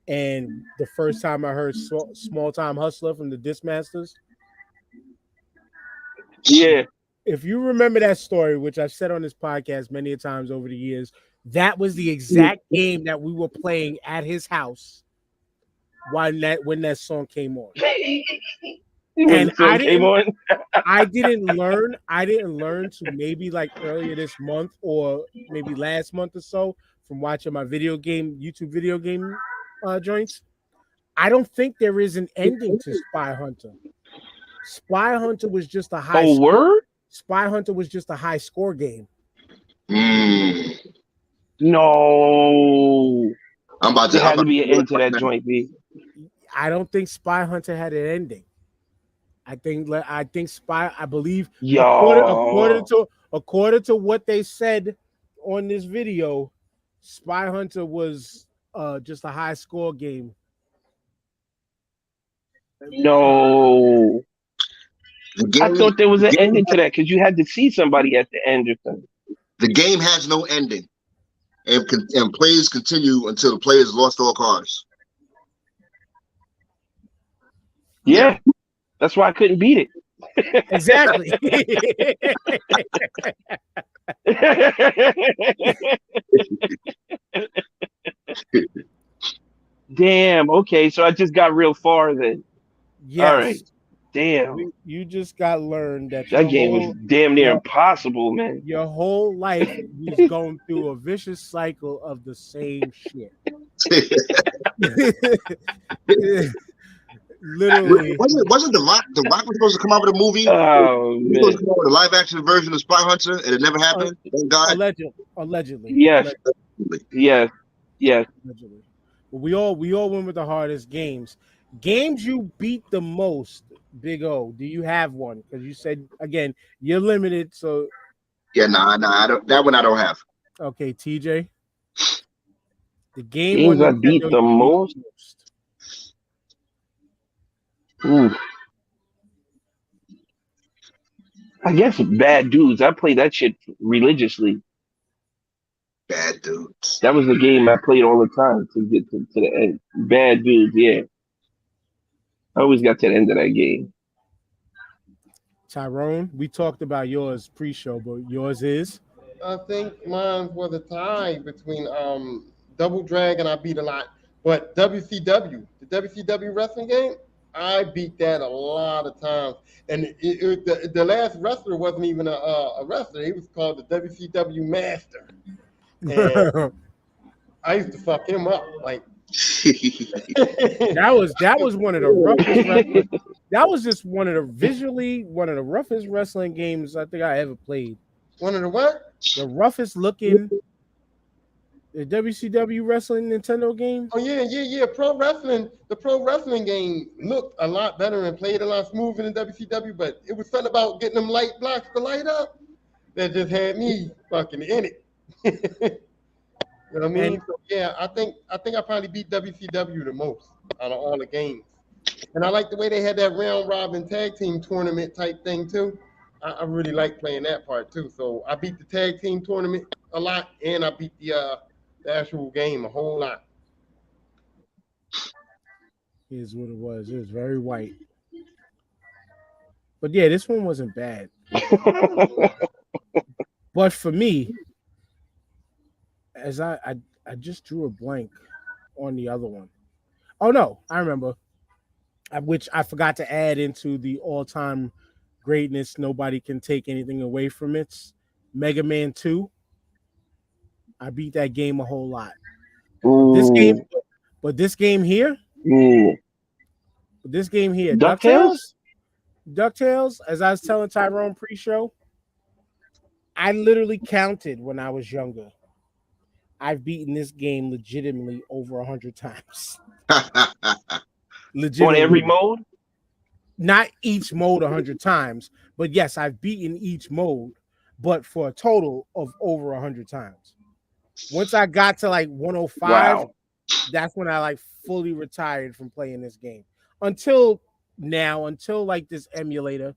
and the first time I heard Small Time Hustler from the Discmasters. Yeah. If you remember that story, which I've said on this podcast many a times over the years, that was the exact game that we were playing at his house when that song came on. And I didn't learn to maybe like earlier this month or maybe last month or so from watching my YouTube video game joints. I don't think there is an ending to Spy Hunter. Spy Hunter was just a high word? Spy Hunter was just a high score game. No. I'm about to. There had to be an end to that joint, B. I don't think Spy Hunter had an ending. I think Spy. I believe. Yo. According to what they said on this video, Spy Hunter was just a high score game. No. Game, I thought there was an ending to that because you had to see somebody at the end or something. The game has no ending, and plays continue until the players lost all cards. Yeah, that's why I couldn't beat it. Exactly. Damn. Okay, so I just got real far then. Yes. All right. Damn. You just got learned that game was damn near impossible, man. Your whole life was going through a vicious cycle of the same shit. literally. Wasn't the Rock? The Rock was supposed to come out with a movie. Oh He was supposed to man. come out with a live action version of Spy Hunter, and it never happened. Thank God. Allegedly. Yes. Yes. Yes. Allegedly. But we all went with the hardest games. Games you beat the most, Big O. Do you have one? Because you said again you're limited. So Yeah, nah, I don't. That one I don't have. okay, TJ. The game Games on I beat Nintendo the you most. Ooh. I guess Bad Dudes. I played that shit religiously. Bad Dudes. That was the game I played all the time to get to the end. Bad Dudes, yeah. I always got to the end of that game. Tyrone, we talked about yours pre-show, but yours is I think mine was a tie between Double Dragon. I beat a lot, but WCW, the WCW wrestling game, I beat that a lot of times. And the last wrestler wasn't even a wrestler; he was called the WCW Master. And I used to fuck him up like. that was one of the roughest wrestling. That was just one of the roughest wrestling games I think I ever played. One of the what? The roughest looking the WCW wrestling Nintendo game. Oh yeah. The pro wrestling game looked a lot better and played a lot smoother than WCW, but it was something about getting them light blocks to light up that just had me fucking in it. You know what I mean? So yeah, I think I probably beat WCW the most out of all the games. And I like the way they had that round robin tag team tournament type thing too. I really like playing that part too. So I beat the tag team tournament a lot, and I beat the actual game a whole lot. Here's what it was. It was very white. But yeah, this one wasn't bad. But for me, as I just drew a blank on the other one. Oh no, I remember. Which I forgot to add into the all-time greatness. Nobody can take anything away from it. Mega Man 2. I beat that game a whole lot. Ooh. This game here. Ooh. This game here. DuckTales? DuckTales, as I was telling Tyrone pre-show, I literally counted when I was younger. I've beaten this game legitimately over 100 times. On every mode? Not each mode 100 times, but yes, I've beaten each mode, but for a total of over 100 times. Once I got to like 105, that's when I like fully retired from playing this game. Until like this emulator,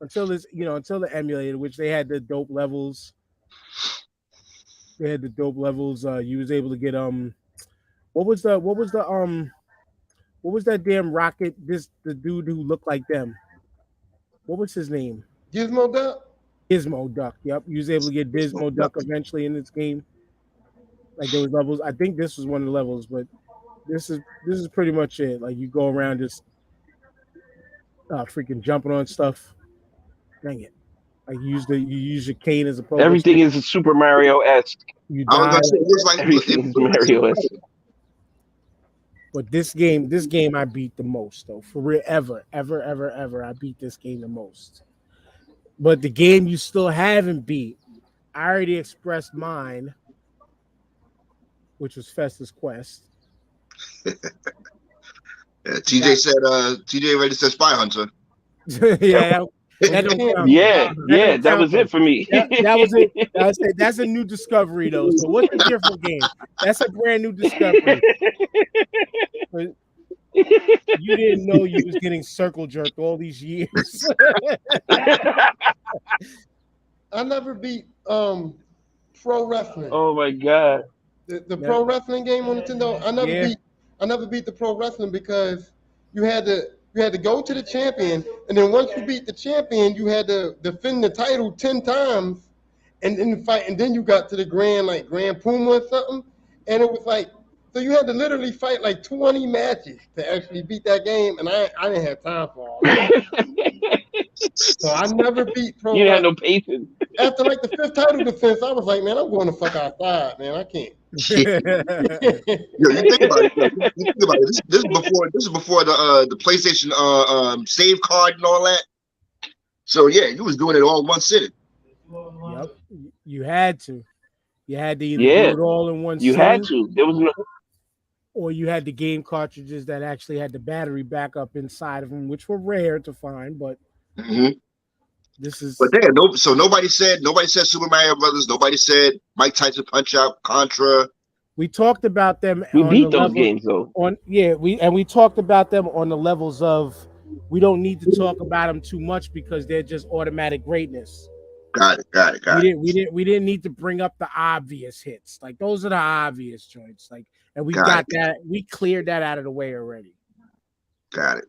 until the emulator, which they had the dope levels. They had the dope levels. You was able to get what was that damn rocket? The dude who looked like them. What was his name? Gizmo Duck? Gizmo Duck. Yep. You was able to get Gizmo Duck eventually in this game. Like those levels. I think this was one of the levels, but this is pretty much it. Like you go around just freaking jumping on stuff. Dang it. Like you use your cane as a pogo. Everything is Super Mario-esque. You I was die. gonna say, it looks like Everything is Mario-esque. But this game I beat the most though. For real, ever, I beat this game the most. But the game you still haven't beat, I already expressed mine, which was Festus Quest. TJ said, TJ already said Spy Hunter. Yeah, that don't count. That was it for me. That was it. That's a new discovery though. So what's a different game? That's a brand new discovery. But you didn't know you was getting circle jerked all these years. I never beat pro wrestling. Oh my god. The pro wrestling game on Nintendo. I never beat the pro wrestling because you had to go to the champion, and then once you beat the champion, you had to defend the title 10 times, and then fight, and then you got to the Grand Puma or something, and it was like, so you had to literally fight like 20 matches to actually beat that game, and I didn't have time for all that. So I never beat pro. You had no patience. After like the 5th title defense, I was like, man, I'm going to fuck outside, man. I can't Yeah. Yo, you think about it. Yo, you think about it. This is before the PlayStation save card and all that. So yeah, you was doing it all in one sitting. Yep, you had to. You had to either Yeah, do it all in one you had sitting, to. There was no. or you had the game cartridges that actually had the battery backup inside of them, which were rare to find. But Mm-hmm. this is But then, so nobody said Super Mario Brothers. Nobody said Mike Tyson Punch Out, Contra. we talked about them We on the beat those level games though. on we talked about them on the levels of we don't need to talk about them too much because they're just automatic greatness. Got it. We didn't need to bring up the obvious hits. Like those are the obvious joints. Like, and we Got that we cleared that out of the way already. Got it.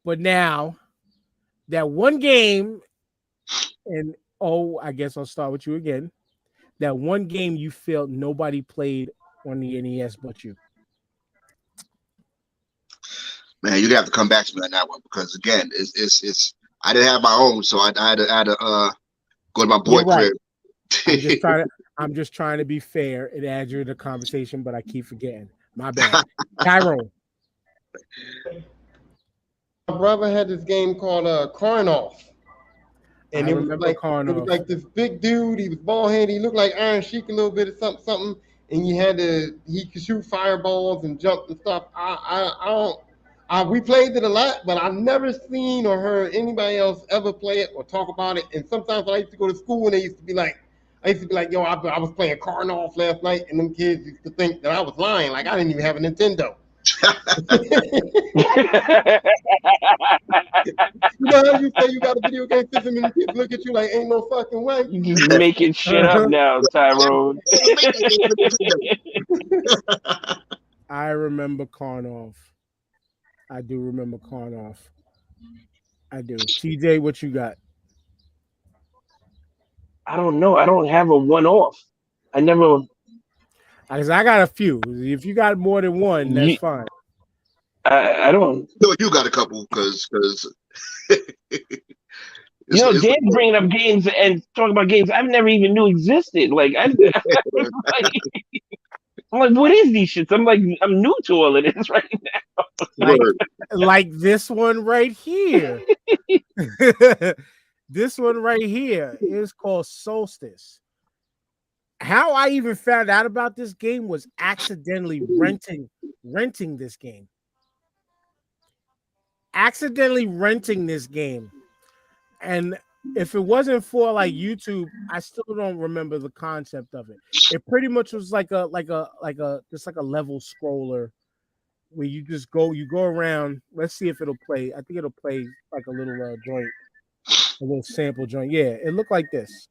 But now that one game, and I guess I'll start with you again. That one game you felt nobody played on the NES but you. Man, you're gonna have to come back to me on that one because again, it's I didn't have my own, so I had to go to my boy Right. crib. I'm just trying to be fair and add you to the conversation, but I keep forgetting. My bad. Tyrone. My brother had this game called Karnoff. And I it was remember like Karnoff. it was like this big dude. He was bald headed. He looked like Iron Sheik a little bit or something. And he could shoot fireballs and jump and stuff. We played it a lot, but I've never seen or heard anybody else ever play it or talk about it. And sometimes when I used to go to school, and I used to be like, yo, I was playing Karnoff last night, and them kids used to think that I was lying, like I didn't even have a Nintendo. You know how you say you got a video game system and kids look at you like ain't no fucking way. You just making shit up now, Tyrone. I remember Karnoff. I do remember Karnoff. I do. TJ, what you got? I don't know. I don't have a one-off. I never. Because I got a few. If you got more than one, that's fine. I don't. No, you got a couple because. Dan's bringing up games and talking about games I've never even knew existed. Like I'm like, what is these shits? I'm new to all of this right now. Like this one right here. This one right here is called Solstice. How I even found out about this game was accidentally renting this game. Accidentally renting this game. And if it wasn't for like YouTube, I still don't remember the concept of it. It pretty much was like a level scroller where you go around. Let's see if it'll play. I think it'll play like a little joint, a little sample joint. Yeah, it looked like this.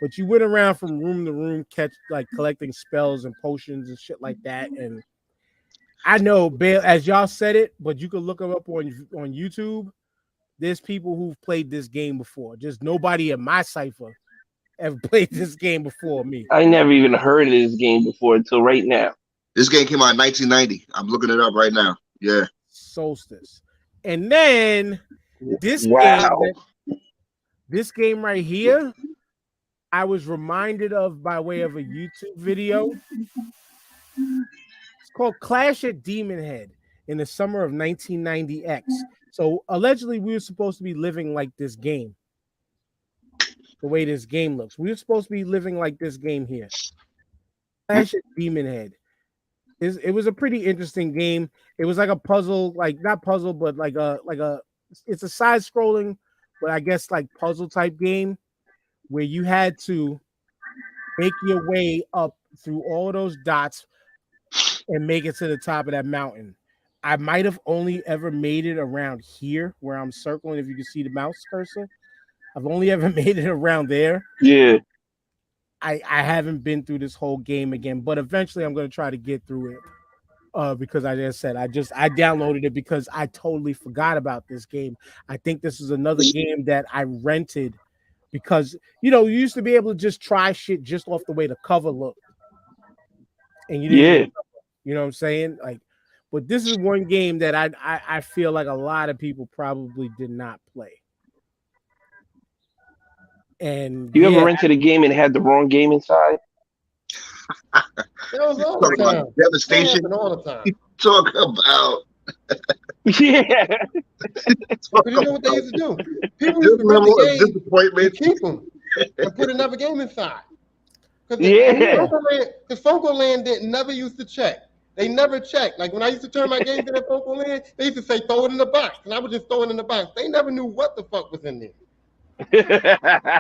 But you went around from room to room, collecting spells and potions and shit like that. And I know, as y'all said it, but you can look them up on YouTube. There's people who've played this game before. Just nobody in my cipher ever played this game before me. I never even heard of this game before until right now. This game came out in 1990. I'm looking it up right now. Yeah. Solstice. And then this game right here, I was reminded of by way of a YouTube video. It's called Clash at Demon Head in the summer of 1990X. So allegedly, we were supposed to be living like this game. The way this game looks, we were supposed to be living like this game here. Clash at Demon Head. It was a pretty interesting game. It was like a puzzle, like not puzzle, but like a it's a side scrolling, but I guess like puzzle type game where you had to make your way up through all of those dots and make it to the top of that mountain. I might have only ever made it around here where I'm circling. If you can see the mouse cursor, I've only ever made it around there. Yeah. I haven't been through this whole game again, but eventually I'm going to try to get through it. Because I just said I downloaded it because I totally forgot about this game. I think this is another game that I rented because you used to be able to just try shit just off the way the cover looked, and you didn't. You know what I'm saying? Like, but this is one game that I feel like a lot of people probably did not play. And you ever rented a game and had the wrong game inside? That was all Talk the about time. That devastation. happened all the time. Talk about. Yeah. Talk But you know what they about used to do? People this used to rent level the of game and disappointment. keep them and put another game inside. Yeah. Because Funko Land didn't never used to check. They never checked. Like when I used to turn my games in at Funko Land, they used to say throw it in the box, and I would just throw it in the box. They never knew what the fuck was in there.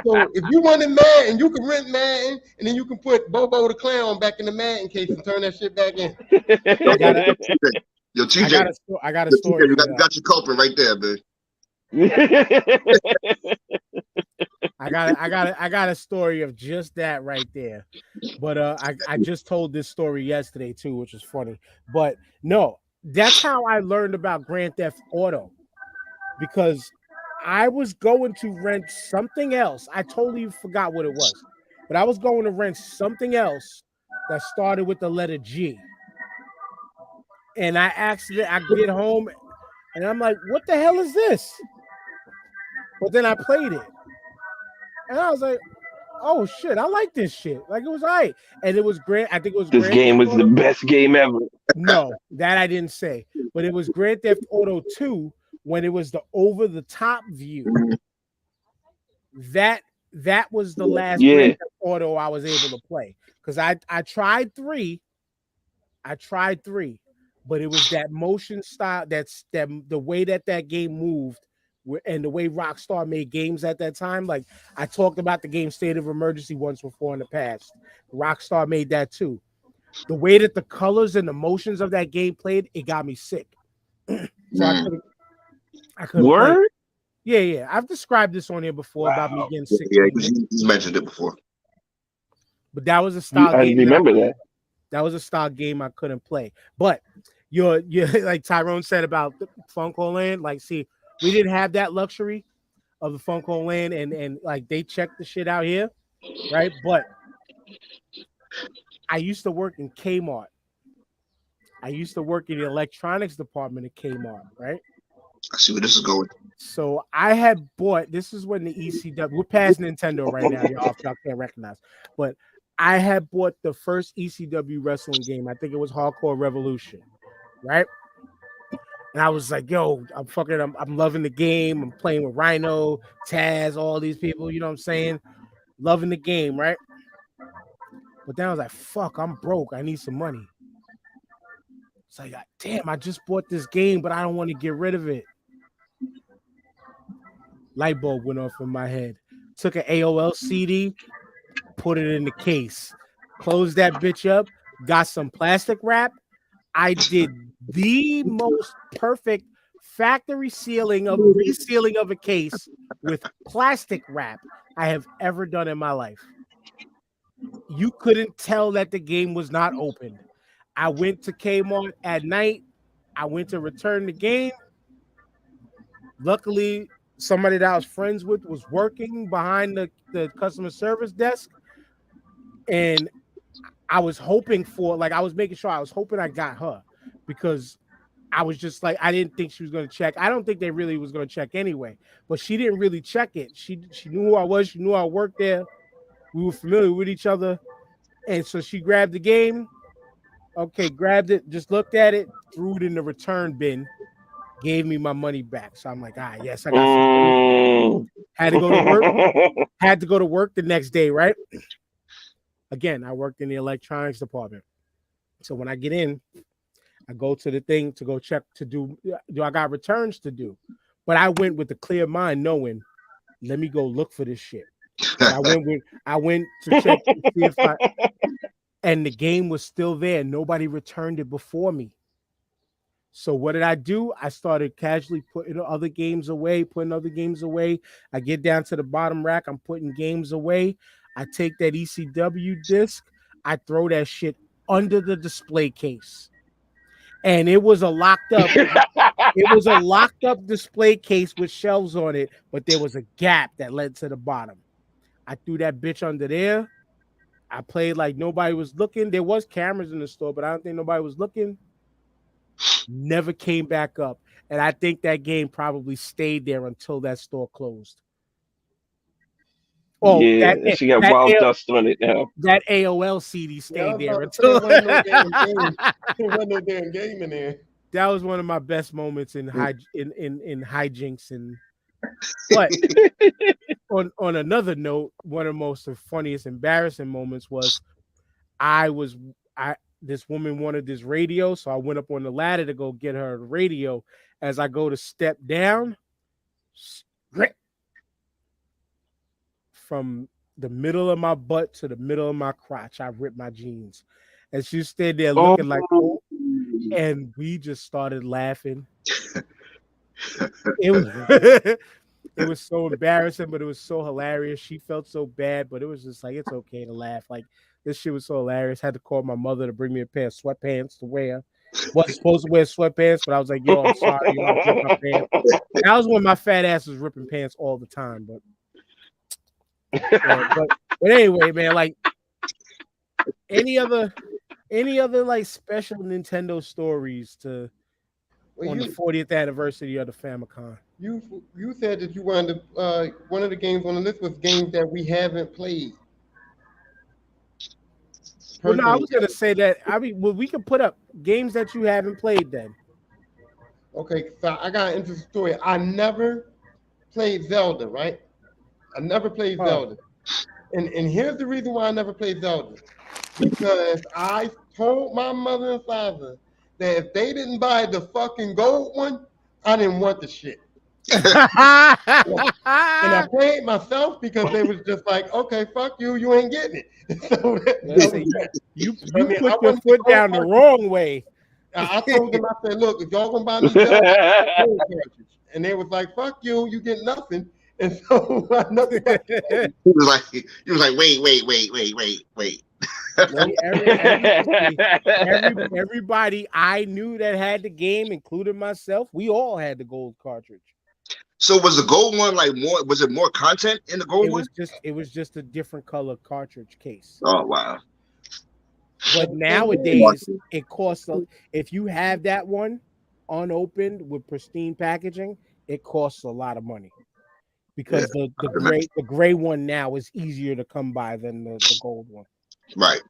So if you wanted Madden, you could rent Madden, and then you can put Bobo the Clown back in the Madden case and turn that shit back in. Yo, TJ, I got a story. you got your culprit right there, man. I got a story of just that right there. But I just told this story yesterday too, which is funny. But no, that's how I learned about Grand Theft Auto, because I was going to rent something else. I totally forgot what it was, but I was going to rent something else that started with the letter G. And I get home and I'm like, what the hell is this? But then I played it. And I was like, oh shit, I like this shit. Like, it was all right. And it was great. I think it was This Grand game Theft was the Auto. best game ever. No, that I didn't say. But it was Grand Theft Auto 2 when it was the over the top view. That was the last Grand Theft Auto I was able to play. Because I tried 3. But it was that motion style, the way that game moved, and the way Rockstar made games at that time. Like, I talked about the game State of Emergency once before in the past. Rockstar made that too. The way that the colors and the motions of that game played, it got me sick. So I couldn't play. Word? Yeah. I've described this on here before about me getting sick. Yeah, you mentioned it before. But that was a style game. I remember that. That was a style game I couldn't play. But you're like Tyrone said about Funko Land. Like, see, we didn't have that luxury of the Funko Land, and like they checked the shit out here, right? But I used to work in Kmart. I used to work in the electronics department at Kmart, right? I see where this is going. So I had bought, this is when the ECW, we're past Nintendo right now, y'all can't recognize, but I had bought the first ECW wrestling game. I think it was Hardcore Revolution, right? And I was like, yo, I'm loving the game. I'm playing with Rhino, Taz, all these people, you know what I'm saying? Loving the game, right? But then I was like, fuck, I'm broke. I need some money. It's like, damn, I just bought this game, but I don't want to get rid of it. Light bulb went off in my head. Took an AOL CD, put it in the case, closed that bitch up, got some plastic wrap. I did the most perfect factory resealing of a case with plastic wrap I have ever done in my life. You couldn't tell that the game was not open. I went to Kmart at night. I went to return the game. Luckily, somebody that I was friends with was working behind the customer service desk. And I was hoping I was making sure I was hoping I got her, because I was just like, I didn't think she was going to check. I don't think they really was going to check anyway, but she didn't really check it. She knew who I was. She knew I worked there. We were familiar with each other. And so she grabbed the game. Okay, grabbed it, just looked at it, threw it in the return bin, gave me my money back. So I'm like, yes, I got some money. Had to go to work. Had to go to work the next day, right? Again, I worked in the electronics department. So when I get in, I go to the thing to go check to do I got returns to do. But I went with a clear mind knowing, let me go look for this shit. I went to check to see if and the game was still there. Nobody returned it before me. So what did I do? I started casually putting other games away. I get down to the bottom rack. I'm putting games away. I take that ECW disc. I throw that shit under the display case. And it was a locked up display case with shelves on it, but there was a gap that led to the bottom. I threw that bitch under there. I played like nobody was looking. There was cameras in the store, but I don't think nobody was looking. Never came back up. And I think that game probably stayed there until that store closed. Oh, Yeah, she got wild dust on it now. that AOL CD Yeah, I stayed was there about to say, until wasn't no damn game. There wasn't no damn game in there. that was one of my best moments in hijinks. And but on another note, one of the most funniest embarrassing moments was I this woman wanted this radio, so I went up on the ladder to go get her the radio. As I go to step down, from the middle of my butt to the middle of my crotch, I ripped my jeans. And she stood there looking like, oh, and we just started laughing. It was it was so embarrassing, but it was so hilarious. She felt so bad, but it was just like, it's okay to laugh. Like, this shit was so hilarious. Had to call my mother to bring me a pair of sweatpants to wear. Wasn't supposed to wear sweatpants, but I was like, yo, I'm sorry, yo, I ripped my pants. That was when my fat ass was ripping pants all the time, but yeah, but anyway, man, like any other like special Nintendo stories to on the 40th anniversary of the Famicom? You said that you wanted to, one of the games on the list was games that we haven't played. Well, no, I was gonna say that. I mean, well, we can put up games that you haven't played then. Okay, so I got an interesting story. I never played Zelda, right? I never played Zelda. And here's the reason why I never played Zelda. Because I told my mother and father that if they didn't buy the fucking gold one, I didn't want the shit. And I played myself because they was just like, okay, fuck you, you ain't getting it. So you put your foot down the wrong way. I told them, I said, look, if y'all gonna buy me Zelda, and they was like, fuck you, you get nothing. And so he was like, wait. Everybody I knew that had the game, including myself, we all had the gold cartridge. So was the gold one like more? Was it more content in the gold one? It was just a different color cartridge case. Oh wow! But nowadays it costs. If you have that one unopened with pristine packaging, it costs a lot of money because the gray one now is easier to come by than the gold one. Right.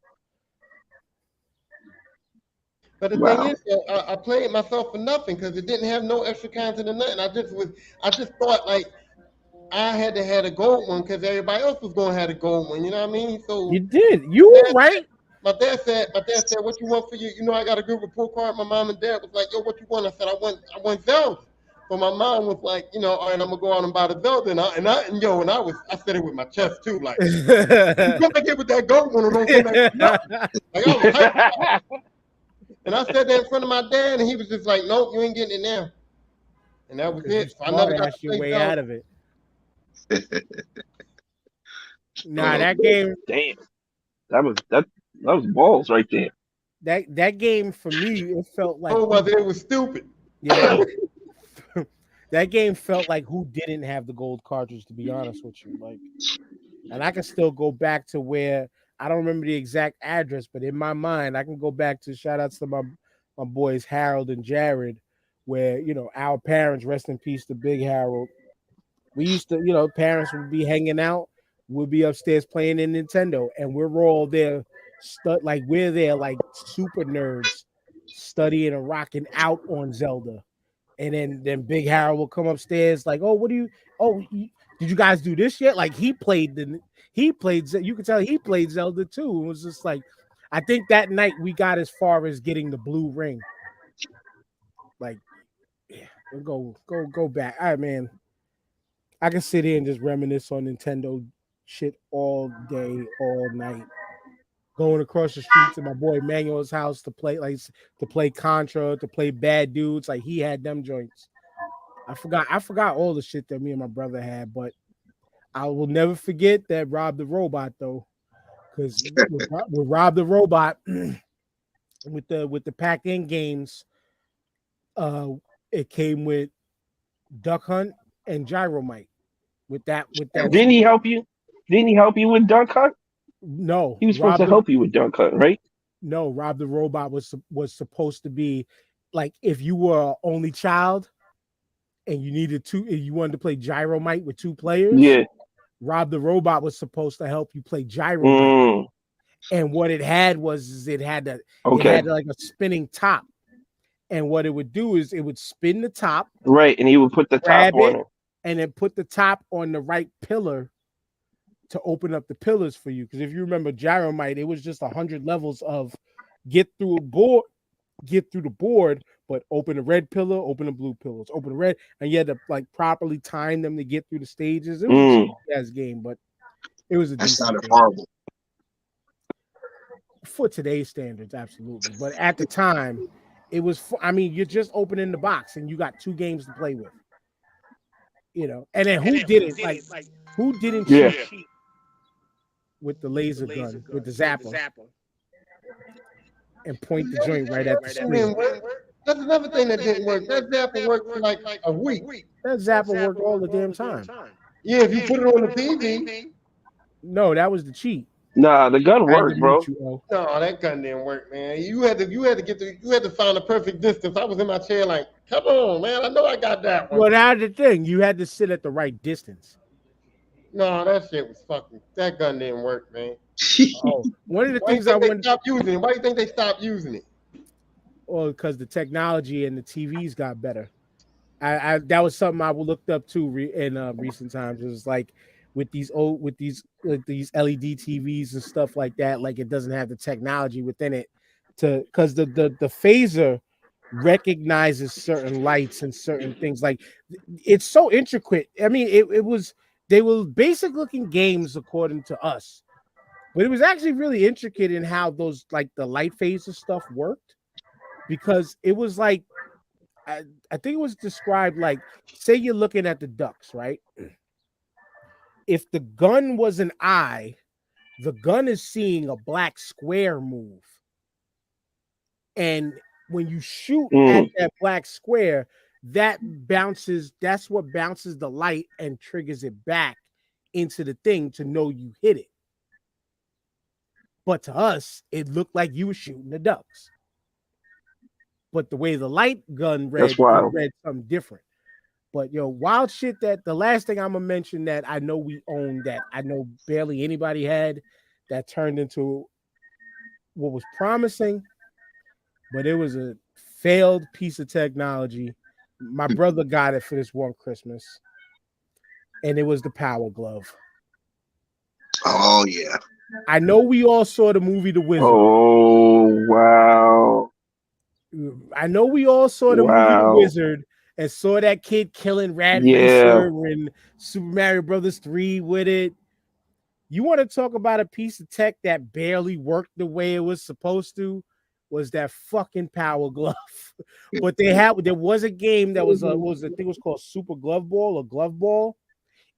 But the thing is, I played myself for nothing because it didn't have no extra content or nothing. I just thought like I had to have a gold one because everybody else was going to have a gold one. You know what I mean? So you did. You were right. My dad said, what you want for you? You know, I got a good report card. My mom and dad was like, yo, what you want? I said, I want Zelda. But my mom was like, you know, all right, I'm gonna go out and buy the Zelda. And I said it with my chest too, like, you come back here with that gold one or don't come back. Like, I was hyped. And I said that in front of my dad, and he was just like, nope, you ain't getting it now. And that was it. So I never got your way out of it. Nah, that game. Damn, that was balls right there. That game for me, it felt like. Oh, well, it was stupid. Yeah. That game felt like who didn't have the gold cartridge, to be honest with you. Like, and I can still go back to where I don't remember the exact address, but in my mind, I can go back to shout outs to my boys Harold and Jared, where our parents, rest in peace to Big Harold. We used to, parents would be hanging out, we'd be upstairs playing in Nintendo, and we're all there, we're there like super nerds, studying and rocking out on Zelda. And then Big Harold will come upstairs like, oh, did you guys do this yet? Like you could tell he played Zelda too. It was just like, I think that night we got as far as getting the blue ring. Like, yeah, we'll go back. All right, man. I can sit here and just reminisce on Nintendo shit all day, all night. Going across the street to my boy Manuel's house to play Contra, to play Bad Dudes. Like he had them joints. I forgot all the shit that me and my brother had, but I will never forget that Rob the Robot though, because with Rob the Robot, with the packed-in games, it came with Duck Hunt and Gyromite. With that, Didn't he help you? Didn't he help you with Duck Hunt? No, he was supposed to help you with Duck Hunt, right? No, Rob the Robot was supposed to be like if you were an only child and you wanted to play Gyromite with two players. Yeah. Rob the Robot was supposed to help you play Gyro Blade. Mm, And what it had was it had okay. like a spinning top. And what it would do is it would spin the top, Right, and he would put the top grab on it, it. and then put the top on the right pillar to open up the pillars for you. Because if you remember Gyromite, it was just 100 levels of get through the board, but open the red pillar, open the blue pillars, open the red, and you had to like properly time them to get through the stages. It was a cheap-ass game, but it was a That decent sounded game. horrible. For today's standards, absolutely. But at the time, it was. I mean, you're just opening the box and you got 2 games to play with. You know, and then who didn't like? Who didn't Yeah. cheat with the laser gun with the zapper and point the joint right at the screen? That's another thing that didn't work. That zapper worked for like a week. That zapper worked all the damn time. Yeah, if you put it on the TV. No, that was the cheat. Nah, the gun I had to worked, bro. mute you, O. No, that gun didn't work, man. You had to find the perfect distance. I was in my chair like, come on, man. I know I got that one. Well, that's the thing. You had to sit at the right distance. No, that shit was fucking. That gun didn't work, man. Oh, one of the Why do you things I think they wanted. stopped using it? Why do you think they stopped using it? Well, because the technology and the TVs got better. I that was something I looked up too in recent times. It was like with these LED TVs and stuff like that. Like it doesn't have the technology within it because the phaser recognizes certain lights and certain things. Like it's so intricate. I mean, they were basic looking games according to us, but it was actually really intricate in how those like the light phaser stuff worked. Because it was like, I think it was described like, say you're looking at the ducks, right? If the gun was an eye, the gun is seeing a black square move. And when you shoot at that black square, that's what bounces the light and triggers it back into the thing to know you hit it. But to us, it looked like you were shooting the ducks. But the way the light gun read, it read something different. But wild shit that the last thing I'm gonna mention that I know we owned that I know barely anybody had that turned into what was promising, but it was a failed piece of technology. My brother got it for this one Christmas, and it was the Power Glove. Oh yeah. I know we all saw the movie The Wizard. Oh wow. I know we all saw the movie The Wizard and saw that kid killing Rad Racer and Super Mario Brothers 3 with it. You want to talk about a piece of tech that barely worked the way it was supposed to? Was that fucking Power Glove? But there was a game that was I think it was called Super Glove Ball or Glove Ball.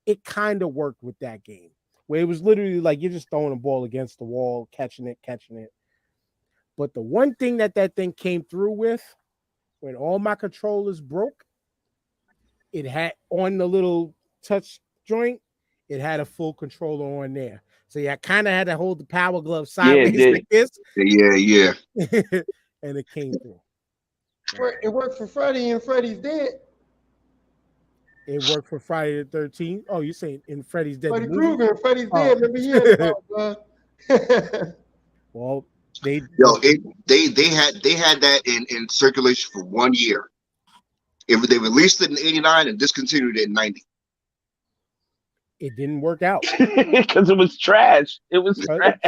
It kind of worked with that game where it was literally like you're just throwing a ball against the wall, catching it. But the one thing that thing came through with, when all my controllers broke, it had on the little touch joint, it had a full controller on there. So I kind of had to hold the Power Glove sideways like this. Yeah. And it came through. It worked for Freddy and Freddy's Dead. It worked for Friday the 13th. Oh, you're saying in Freddy's Dead? Freddy Krueger and Freddy's Dead. Remember he had the Well, they had that in circulation for 1 year. If they released it in '89 and discontinued it in '90. It didn't work out because it was trash. It was trash.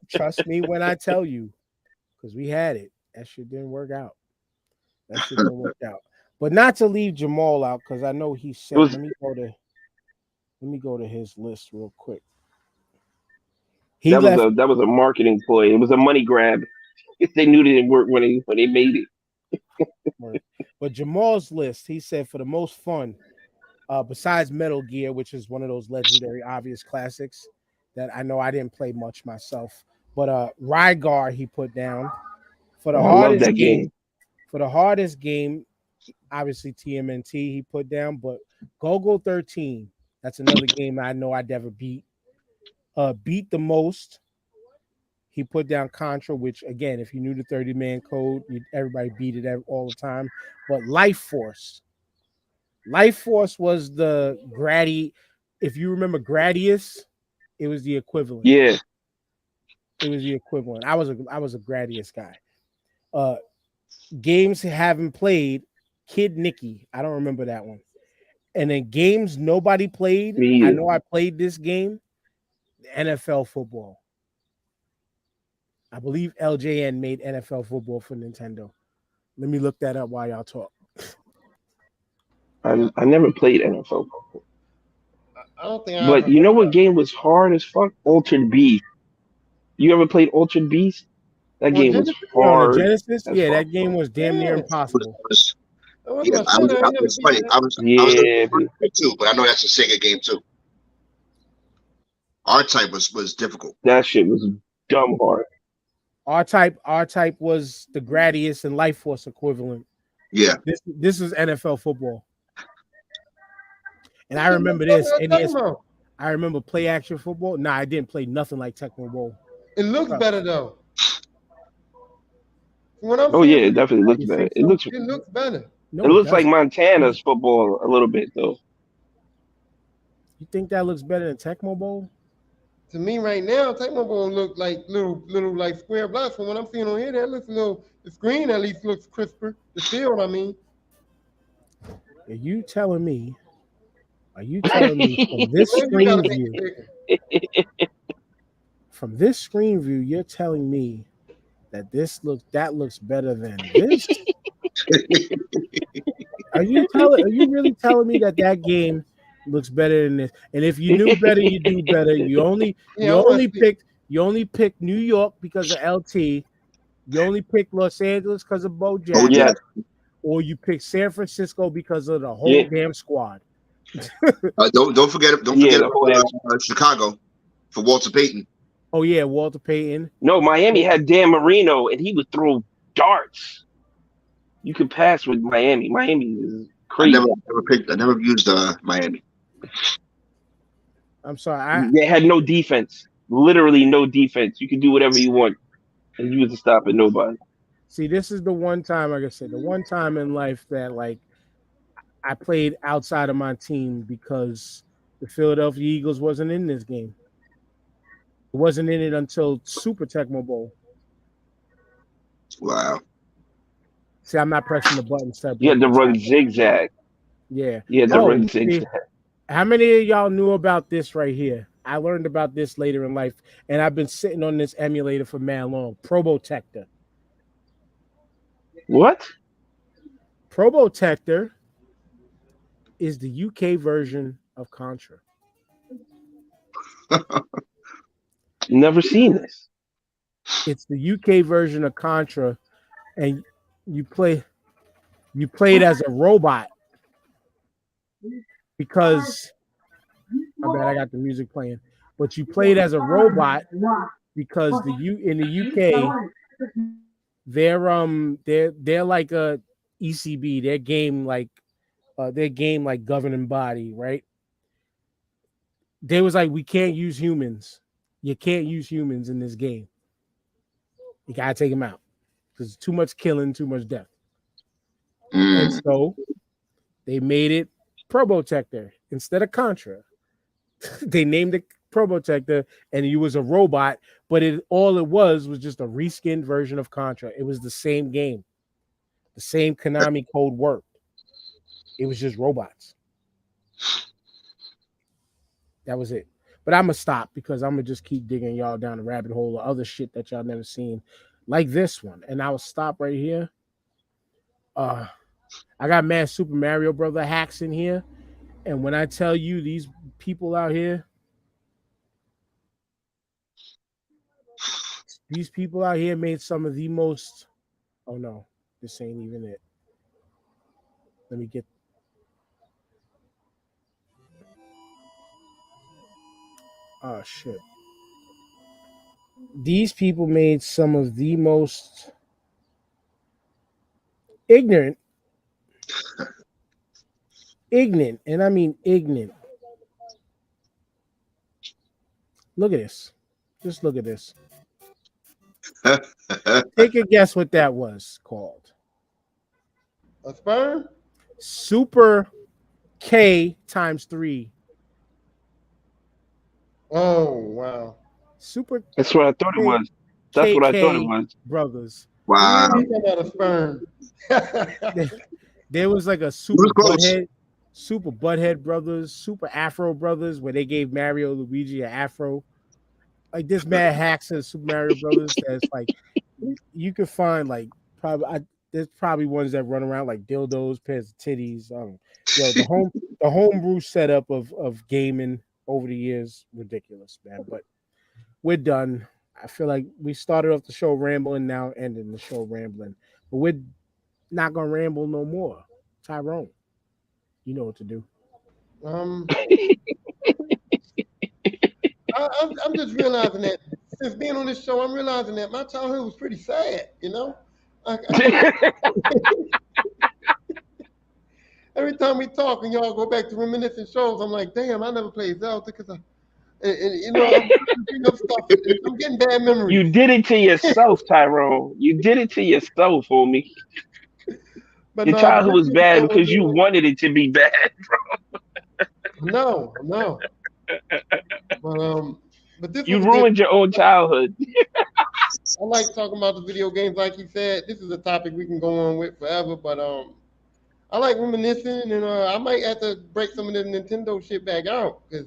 Trust me when I tell you, because we had it. That shit didn't work out. But not to leave Jamal out, because I know he said. Let me go to his list real quick. That was a marketing ploy. It was a money grab. If they knew it didn't work when they made it. But Jamal's list, he said for the most fun, besides Metal Gear, which is one of those legendary obvious classics that I know I didn't play much myself, but Rygar he put down for the hardest game. For the hardest game, obviously TMNT he put down, but Go-Go 13, that's another game I know I'd never beat. Beat the most, he put down Contra, which again, if you knew the 30-man code, everybody beat it all the time. But Life Force was the Grady. if you remember Gradius, it was the equivalent. Yeah. It was the equivalent. I was a Gradius guy. Games haven't played, Kid Nicky. I don't remember that one. And then games nobody played. Me I either. know I played this game. NFL football. I believe LJN made NFL football for Nintendo. Let me look that up while y'all talk. I never played NFL. I don't think I But ever you know heard what of game was hard as fuck? Altered Beast. You ever played Altered Beast? That On game was Genesis? Yeah, on the hard Genesis, as yeah, fuck. that game was damn near Yeah. impossible. That was Yeah, my shit. I ain't never it's beat funny. that. I was Yeah, gonna too, but I know that's a Sega game too. R-Type was difficult. that shit was dumb hard. R-Type was the Gradius and Life Force equivalent. Yeah. This is NFL football. And I What remember the fuck this. are you talking about? I remember play action football. Nah, I didn't play nothing like Tecmo Bowl. It looks better though. From what I'm Oh seeing, yeah, it definitely looks You better. think It so? looks better. No, it looks like doesn't. Montana's football a little bit though. You think that looks better than Tecmo Bowl? To me, right now, Tecmo Bowl look like little like square blocks. From what I'm seeing on here, that looks a little. The screen at least looks crisper. The field, I mean. Are you telling me from this Maybe you gotta screen make view? it bigger. From this screen view, you're telling me that that looks better than this? Are you really telling me that game looks better than this? And if you knew better, you do better. You only picked New York because of LT. You only picked Los Angeles because of Bo Jackson. Yeah. Or you picked San Francisco because of the whole Yeah. damn squad. Don't forget Chicago for Walter Payton. Oh yeah, Walter Payton. No, Miami had Dan Marino and he would throw darts. You could pass with Miami. Miami is crazy. I never used Miami. I'm sorry. They had no defense. Literally no defense. You could do whatever you want. And you wasn't stopping nobody. See, this is the one time, like I said, the one time in life that like I played outside of my team because the Philadelphia Eagles wasn't in this game. It wasn't in it until Super Tecmo Bowl. Wow. See, I'm not pressing the button. You had to run zigzag. Yeah. You had to run zigzag. How many of y'all knew about this right here? I learned about this later in life, and I've been sitting on this emulator for mad long. Probotector. What? Probotector is the UK version of Contra. Never seen this. It's the UK version of Contra, and you played as a robot because I bet I got the music playing, but you played as a robot because in the UK they're like a ECB, their game like governing body, right? They was like, we can't use humans. You can't use humans in this game. You gotta take them out because too much killing, too much death. And so they made it Probotector instead of Contra. They named it Probotector, and he was a robot, but all it was just a reskinned version of Contra. It was the same game. The same Konami code worked. It was just robots. That was it. But I'm going to stop because I'm going to just keep digging y'all down the rabbit hole of other shit that y'all never seen, like this one. And I'll stop right here. I got mad Super Mario Brother hacks in here. And when I tell you these people out here, made some of the most... Oh, no. This ain't even it. Let me get... Oh, shit. These people made some of the most ignorant, and I mean ignorant. Look at this. Just look at this. Take a guess what that was called. A sperm? Super K times 3. Oh wow. Super That's what I thought it K- was. That's what I thought it KK was. brothers. Wow. He got out of sperm. There was like a He was close. Super Butthead brothers, Super Afro brothers, where they gave Mario Luigi an afro. Like this mad hacks of Super Mario Brothers. That's like you could find like there's probably ones that run around like dildos, pairs of titties. Yo, the homebrew setup of gaming over the years, ridiculous, man. But we're done. I feel like we started off the show rambling, now ending the show rambling. But we're not gonna ramble no more. Tyrone, you know what to do. Um, I'm just realizing that since being on this show, I'm realizing that my childhood was pretty sad. You know, every time we talk and y'all go back to reminiscent shows, I'm like, damn, I never played Zelda because you know, I'm bring up stuff. I'm getting bad memories. You did it to yourself, Tyrone. You did it to yourself, homie. But Your no, but childhood this was bad because you episode wanted it to be bad. no. But this You was a good. ruined your own childhood. I like talking about the video games, like you said. This is a topic we can go on with forever. But I like reminiscing, and I might have to break some of the Nintendo shit back out because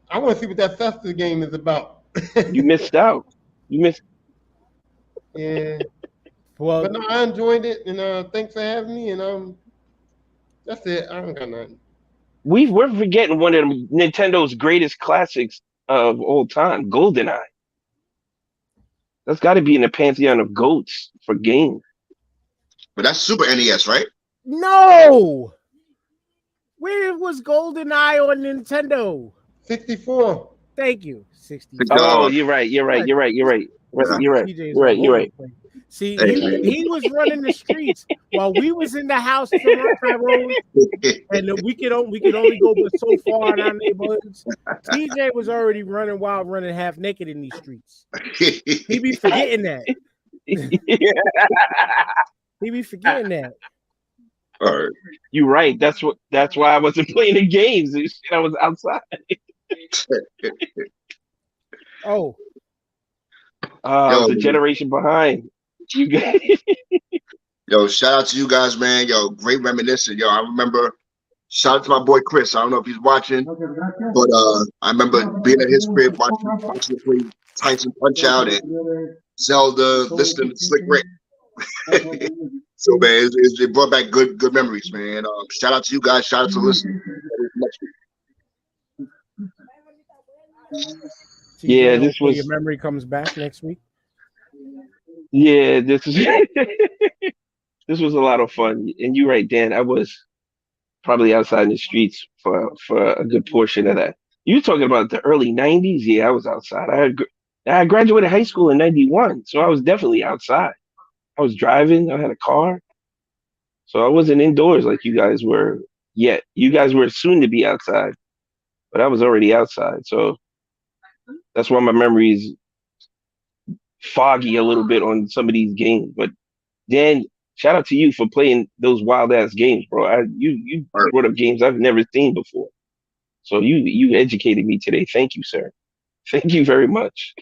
I want to see what that Festa game is about. You missed out. You missed. Yeah. Well, But no, I enjoyed it, and thanks for having me. And that's it. I don't got nothing. We're forgetting one of Nintendo's greatest classics of all time, GoldenEye. That's got to be in the pantheon of goats for games. But that's Super NES, right? no. Where was GoldenEye on Nintendo? 64. Thank you. 60. Oh, No. you're right. You're right. Right. You're right. You're right. TJ's You're right. all You're over right. the place. See, Hey. he was running the streets while we was in the house Tyrone, and we could only go but so far in our neighborhoods. TJ was already running wild, running half naked in these streets. He be forgetting that. He be forgetting that. All right. You're right. That's why I wasn't playing the games. I was outside. Oh, I was Yo. a generation behind. You guys. Yo, shout out to you guys, man. Yo, great reminiscing. Yo, I remember. Shout out to my boy Chris. I don't know if he's watching, but I remember being at his crib watching him play Tyson Punch Out and Zelda, listening to Slick Rick. So man, it brought back good memories, man. Shout out to you guys. Shout out to listening. TJ, Yeah, this hopefully was- your memory comes back next week. Yeah, this is this was a lot of fun. And you're right, Dan. I was probably outside in the streets for a good portion of that. You were talking about the early '90s? Yeah, I was outside. I graduated high school in '91, so I was definitely outside. I was driving. I had a car, so I wasn't indoors like you guys were yet. You guys were soon to be outside, but I was already outside. So that's why my memories foggy a little bit on some of these games. But Dan, shout out to you for playing those wild ass games, bro. You brought up games I've never seen before. So you educated me today. Thank you, sir. Thank you very much.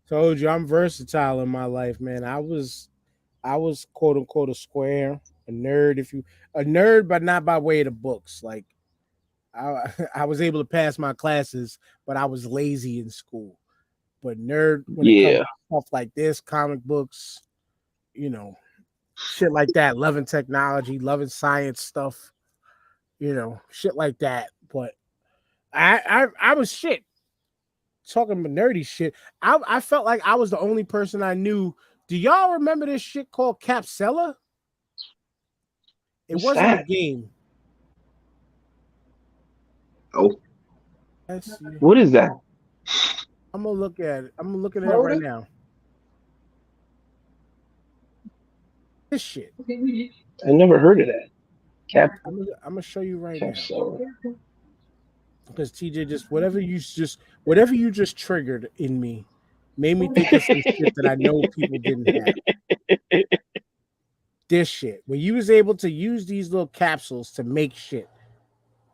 Told you I'm versatile in my life, man. I was quote unquote a square, a nerd, but not by way of the books. Like I was able to pass my classes, but I was lazy in school. But nerd when it comes to stuff like this, comic books, you know, shit like that, loving technology, loving science stuff, you know, shit like that. But I was shit. Talking about nerdy shit. I felt like I was the only person I knew. Do y'all remember this shit called Capsella? It What's wasn't that? a game. Oh, Let's see. What is that? I'm gonna look at it. I'm looking at it right now. This shit. I never heard of that. I'm gonna show you right now. Capsella. Because TJ whatever you just triggered in me made me think of some shit that I know people didn't have. This shit, where you was able to use these little capsules to make shit.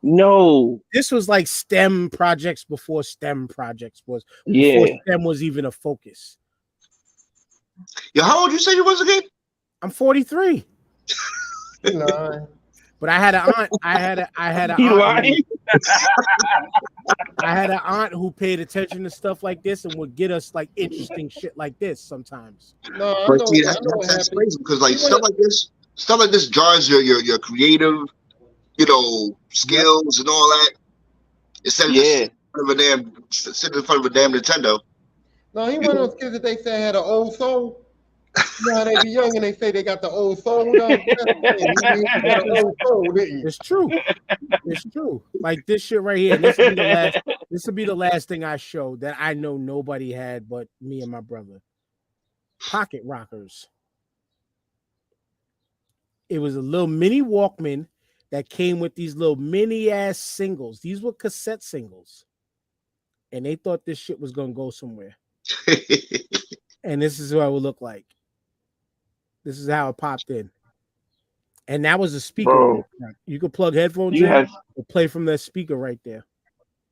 No. This was like STEM projects before STEM projects was Yeah. before STEM was even a focus. Yo, how old you say you was again? I'm 43. Nah. But I had an aunt. I had an He aunt. lying? I had an aunt who paid attention to stuff like this and would get us like interesting shit like this sometimes. No, I But know, see, I know what that's happened. crazy because like You stuff like this jars your creative, skills and all that. Instead of just sitting in front of a damn Nintendo. No, he one of those kids that they say had an old soul. You know how they be young and they say they got the old soul though? He got an old soul, didn't you? It's true. It's true. Like this shit right here. This will be the last thing I show that I know nobody had but me and my brother. Pocket rockers. It was a little mini Walkman that came with these little mini ass singles. These were cassette singles. And they thought this shit was gonna go somewhere. And this is what it would look like. This is how it popped in. And that was a speaker. Bro, you could plug headphones you in had and play from that speaker right there.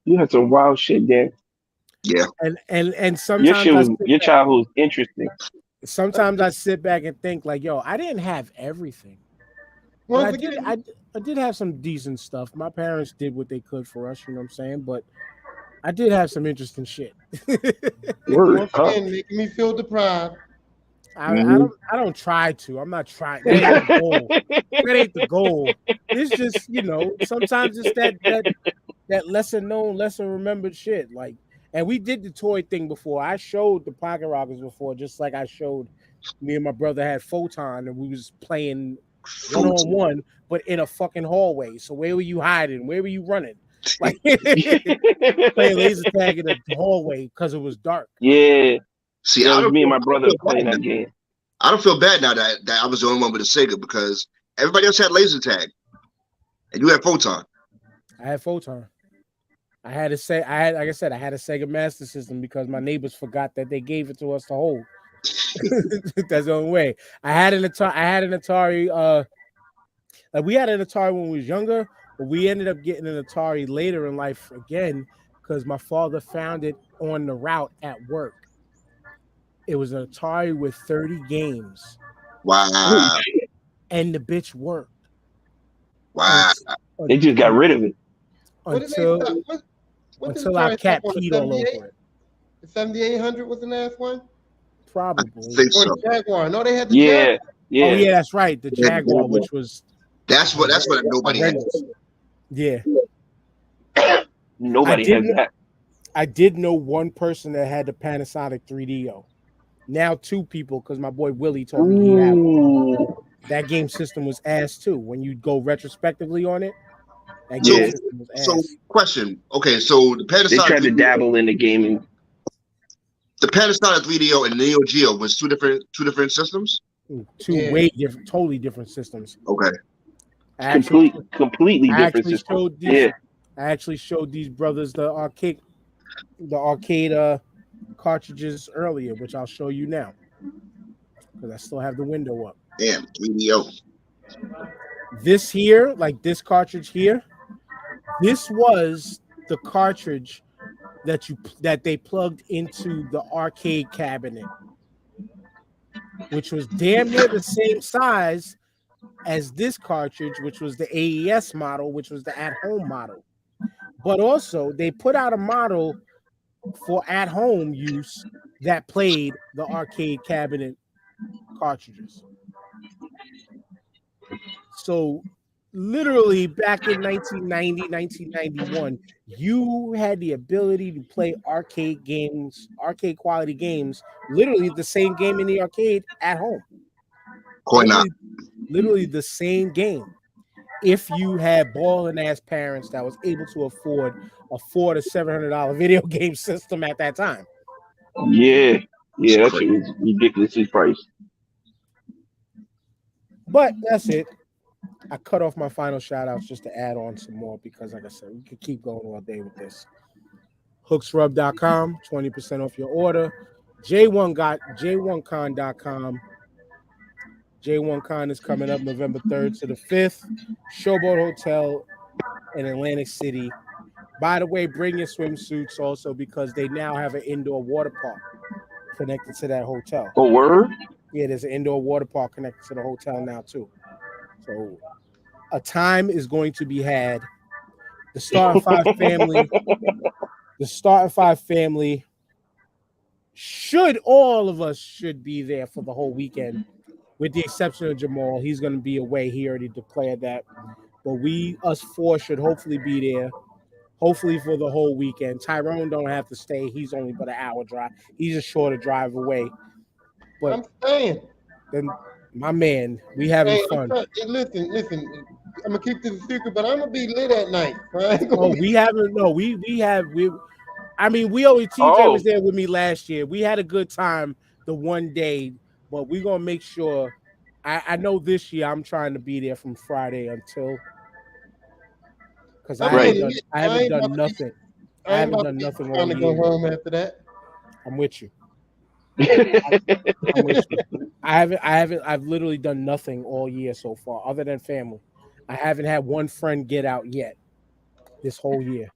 you had some wild shit there. Yeah. And sometimes Your childhood was interesting. Sometimes I sit back and think like, yo, I didn't have everything. But I did have some decent stuff. My parents did what they could for us, you know what I'm saying? But I did have some interesting shit. Word, Once again, making me feel deprived. I don't try to. I'm not trying. That ain't the goal. That ain't the goal. It's just, sometimes it's that lesser known, lesser remembered shit. Like, and we did the toy thing before. I showed the pocket rockers before, just like I showed me and my brother had Photon and we was playing one-on-one, but in a fucking hallway. So where were you hiding? Where were you running? Like playing laser tag in the hallway because it was dark. Yeah. See, That was me and my brother playing that game. I don't feel bad now that I was the only one with a Sega because everybody else had laser tag, and you had Photon. I had Photon. I had a Sega Master System because my neighbors forgot that they gave it to us to hold. That's the only way. I had an Atari. We had an Atari when we was younger, but we ended up getting an Atari later in life again because my father found it on the route at work. It was an Atari with 30 games. Wow. And the bitch worked. Wow. They just got rid of it. Until our cat peed all over it. The 7800 was the last one? Probably. I think so. The Jaguar. No, they had the Yeah. Oh yeah, that's right. The Jaguar, which was that's what nobody had. Yeah. Nobody has that. I did know one person that had the Panasonic 3DO. Now two people, because my boy Willie told me he had one. That game system was ass too. When you go retrospectively on it, that game system was ass. So, question. Okay, so the Panasonic. They tried to dabble in the gaming. The Panasonic 3DO and Neo Geo was two different systems. Way different, totally different systems. Okay. Completely different systems. I actually showed these brothers the arcade cartridges earlier, which I'll show you now because I still have the window up. Damn, 3DO. This here, like this cartridge here, this was the cartridge that they plugged into the arcade cabinet, which was damn near the same size as this cartridge, which was the AES model, which was the at-home model. But also, they put out a model for at-home use that played the arcade cabinet cartridges. So, literally, back in 1990, 1991, you had the ability to play arcade games, arcade-quality games, literally the same game in the arcade at home. Literally the same game. If you had balling ass parents that was able to afford a $400 to $700 video game system at that time. Yeah, that shit was ridiculously priced. But that's it. I cut off my final shout outs just to add on some more because, like I said, we could keep going all day with this. Hooksrub.com, 20% off your order. J1con.com. J1Con is coming up November 3rd to the 5th. Showboat Hotel in Atlantic City. By the way, bring your swimsuits also because they now have an indoor water park connected to that hotel. Oh, word? Yeah, there's an indoor water park connected to the hotel now too. So a time is going to be had. The Starting Five family, all of us should be there for the whole weekend, with the exception of Jamal. He's going to be away. He already declared that. But us four should hopefully be there. Hopefully for the whole weekend. Tyrone don't have to stay. He's only but an hour drive. He's a shorter drive away. But I'm saying. then, my man, we having fun. Hey, listen. I'm gonna keep this a secret, but I'm gonna be lit at night. Right? Oh, we haven't. No, we have. I mean, we always. TJ was there with me last year. We had a good time the one day, but we're gonna make sure. I know this year I'm trying to be there from Friday until. Because I haven't done nothing. I haven't done nothing all year. Go home after that. I'm with you. I'm with you. I've literally done nothing all year so far, other than family. I haven't had one friend get out yet this whole year.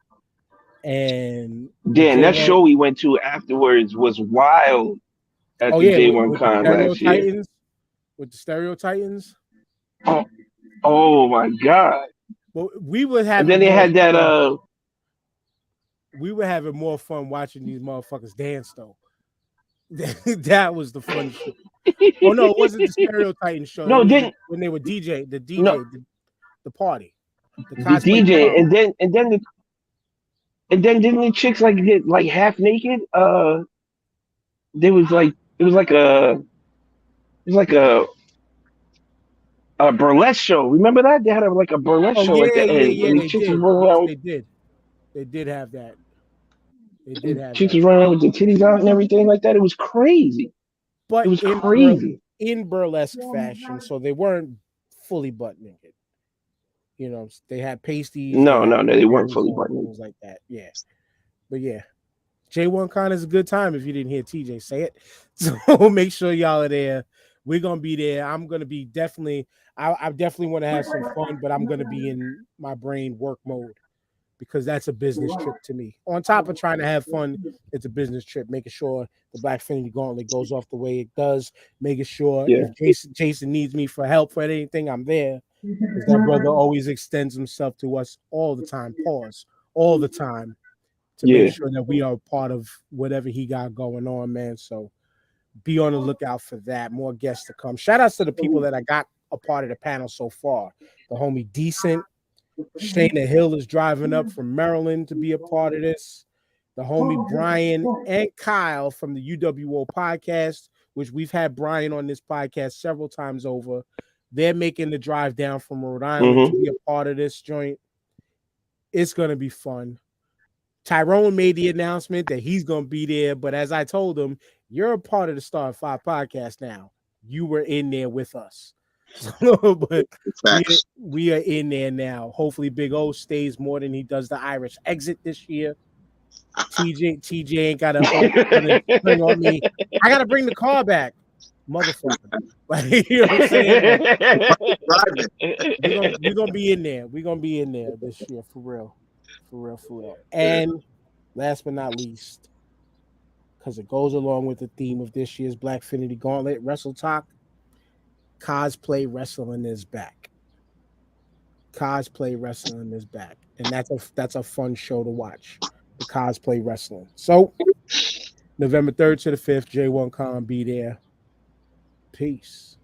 And Dan, that show we went to afterwards was wild at the J1 Con last year. With the Stereo Titans. Oh my God. But we would have. And then they had that. We were having more fun watching these motherfuckers dance though. That was the fun shit. Oh no, it wasn't the Stereo Titan show. No, when they were the party, the DJ, and then didn't the chicks like get like half naked? There was like a burlesque show. Remember that they had a burlesque show at the end. Yeah, and the chicks was They did have that. Chicks was running around with the titties out and everything like that. It was crazy. But it was crazy in burlesque fashion, so they weren't fully butt naked. You know, they had pasties. No, they weren't fully butt naked. Things like that. Yeah, but yeah, J1 Con is a good time. If you didn't hear TJ say it, so make sure y'all are there. We're gonna be there. I'm gonna be definitely. I definitely want to have some fun, but I'm gonna be in my brain work mode because that's a business trip to me. On top of trying to have fun, it's a business trip. Making sure the Black Finity Gauntlet goes off the way it does. Making sure if Jason needs me for help for anything, I'm there. Because that brother always extends himself to us all the time. All the time to make sure that we are part of whatever he got going on, man. So be on the lookout for that. More guests to come. Shout outs to the people that I got a part of the panel so far. The homie Decent. Shayna Hill is driving up from Maryland to be a part of this. The homie Brian and Kyle from the UWO podcast, which we've had Brian on this podcast several times over. They're making the drive down from Rhode Island to be a part of this joint. It's going to be fun. Tyrone made the announcement that he's going to be there, but as I told him, you're a part of the Star 5 podcast now. You were in there with us. But we are in there now. Hopefully Big O stays more than he does the Irish exit this year. TJ ain't got to bring on me. I got to bring the car back. Motherfucker. Like, you know what I'm saying? We're gonna be in there. We're gonna be in there this year for real. For real. And last but not least, because it goes along with the theme of this year's Black Finity Gauntlet Wrestle Talk, cosplay wrestling is back. Cosplay wrestling is back. And that's a fun show to watch. The cosplay wrestling. So November 3rd to the 5th, J1 Con, be there. Peace.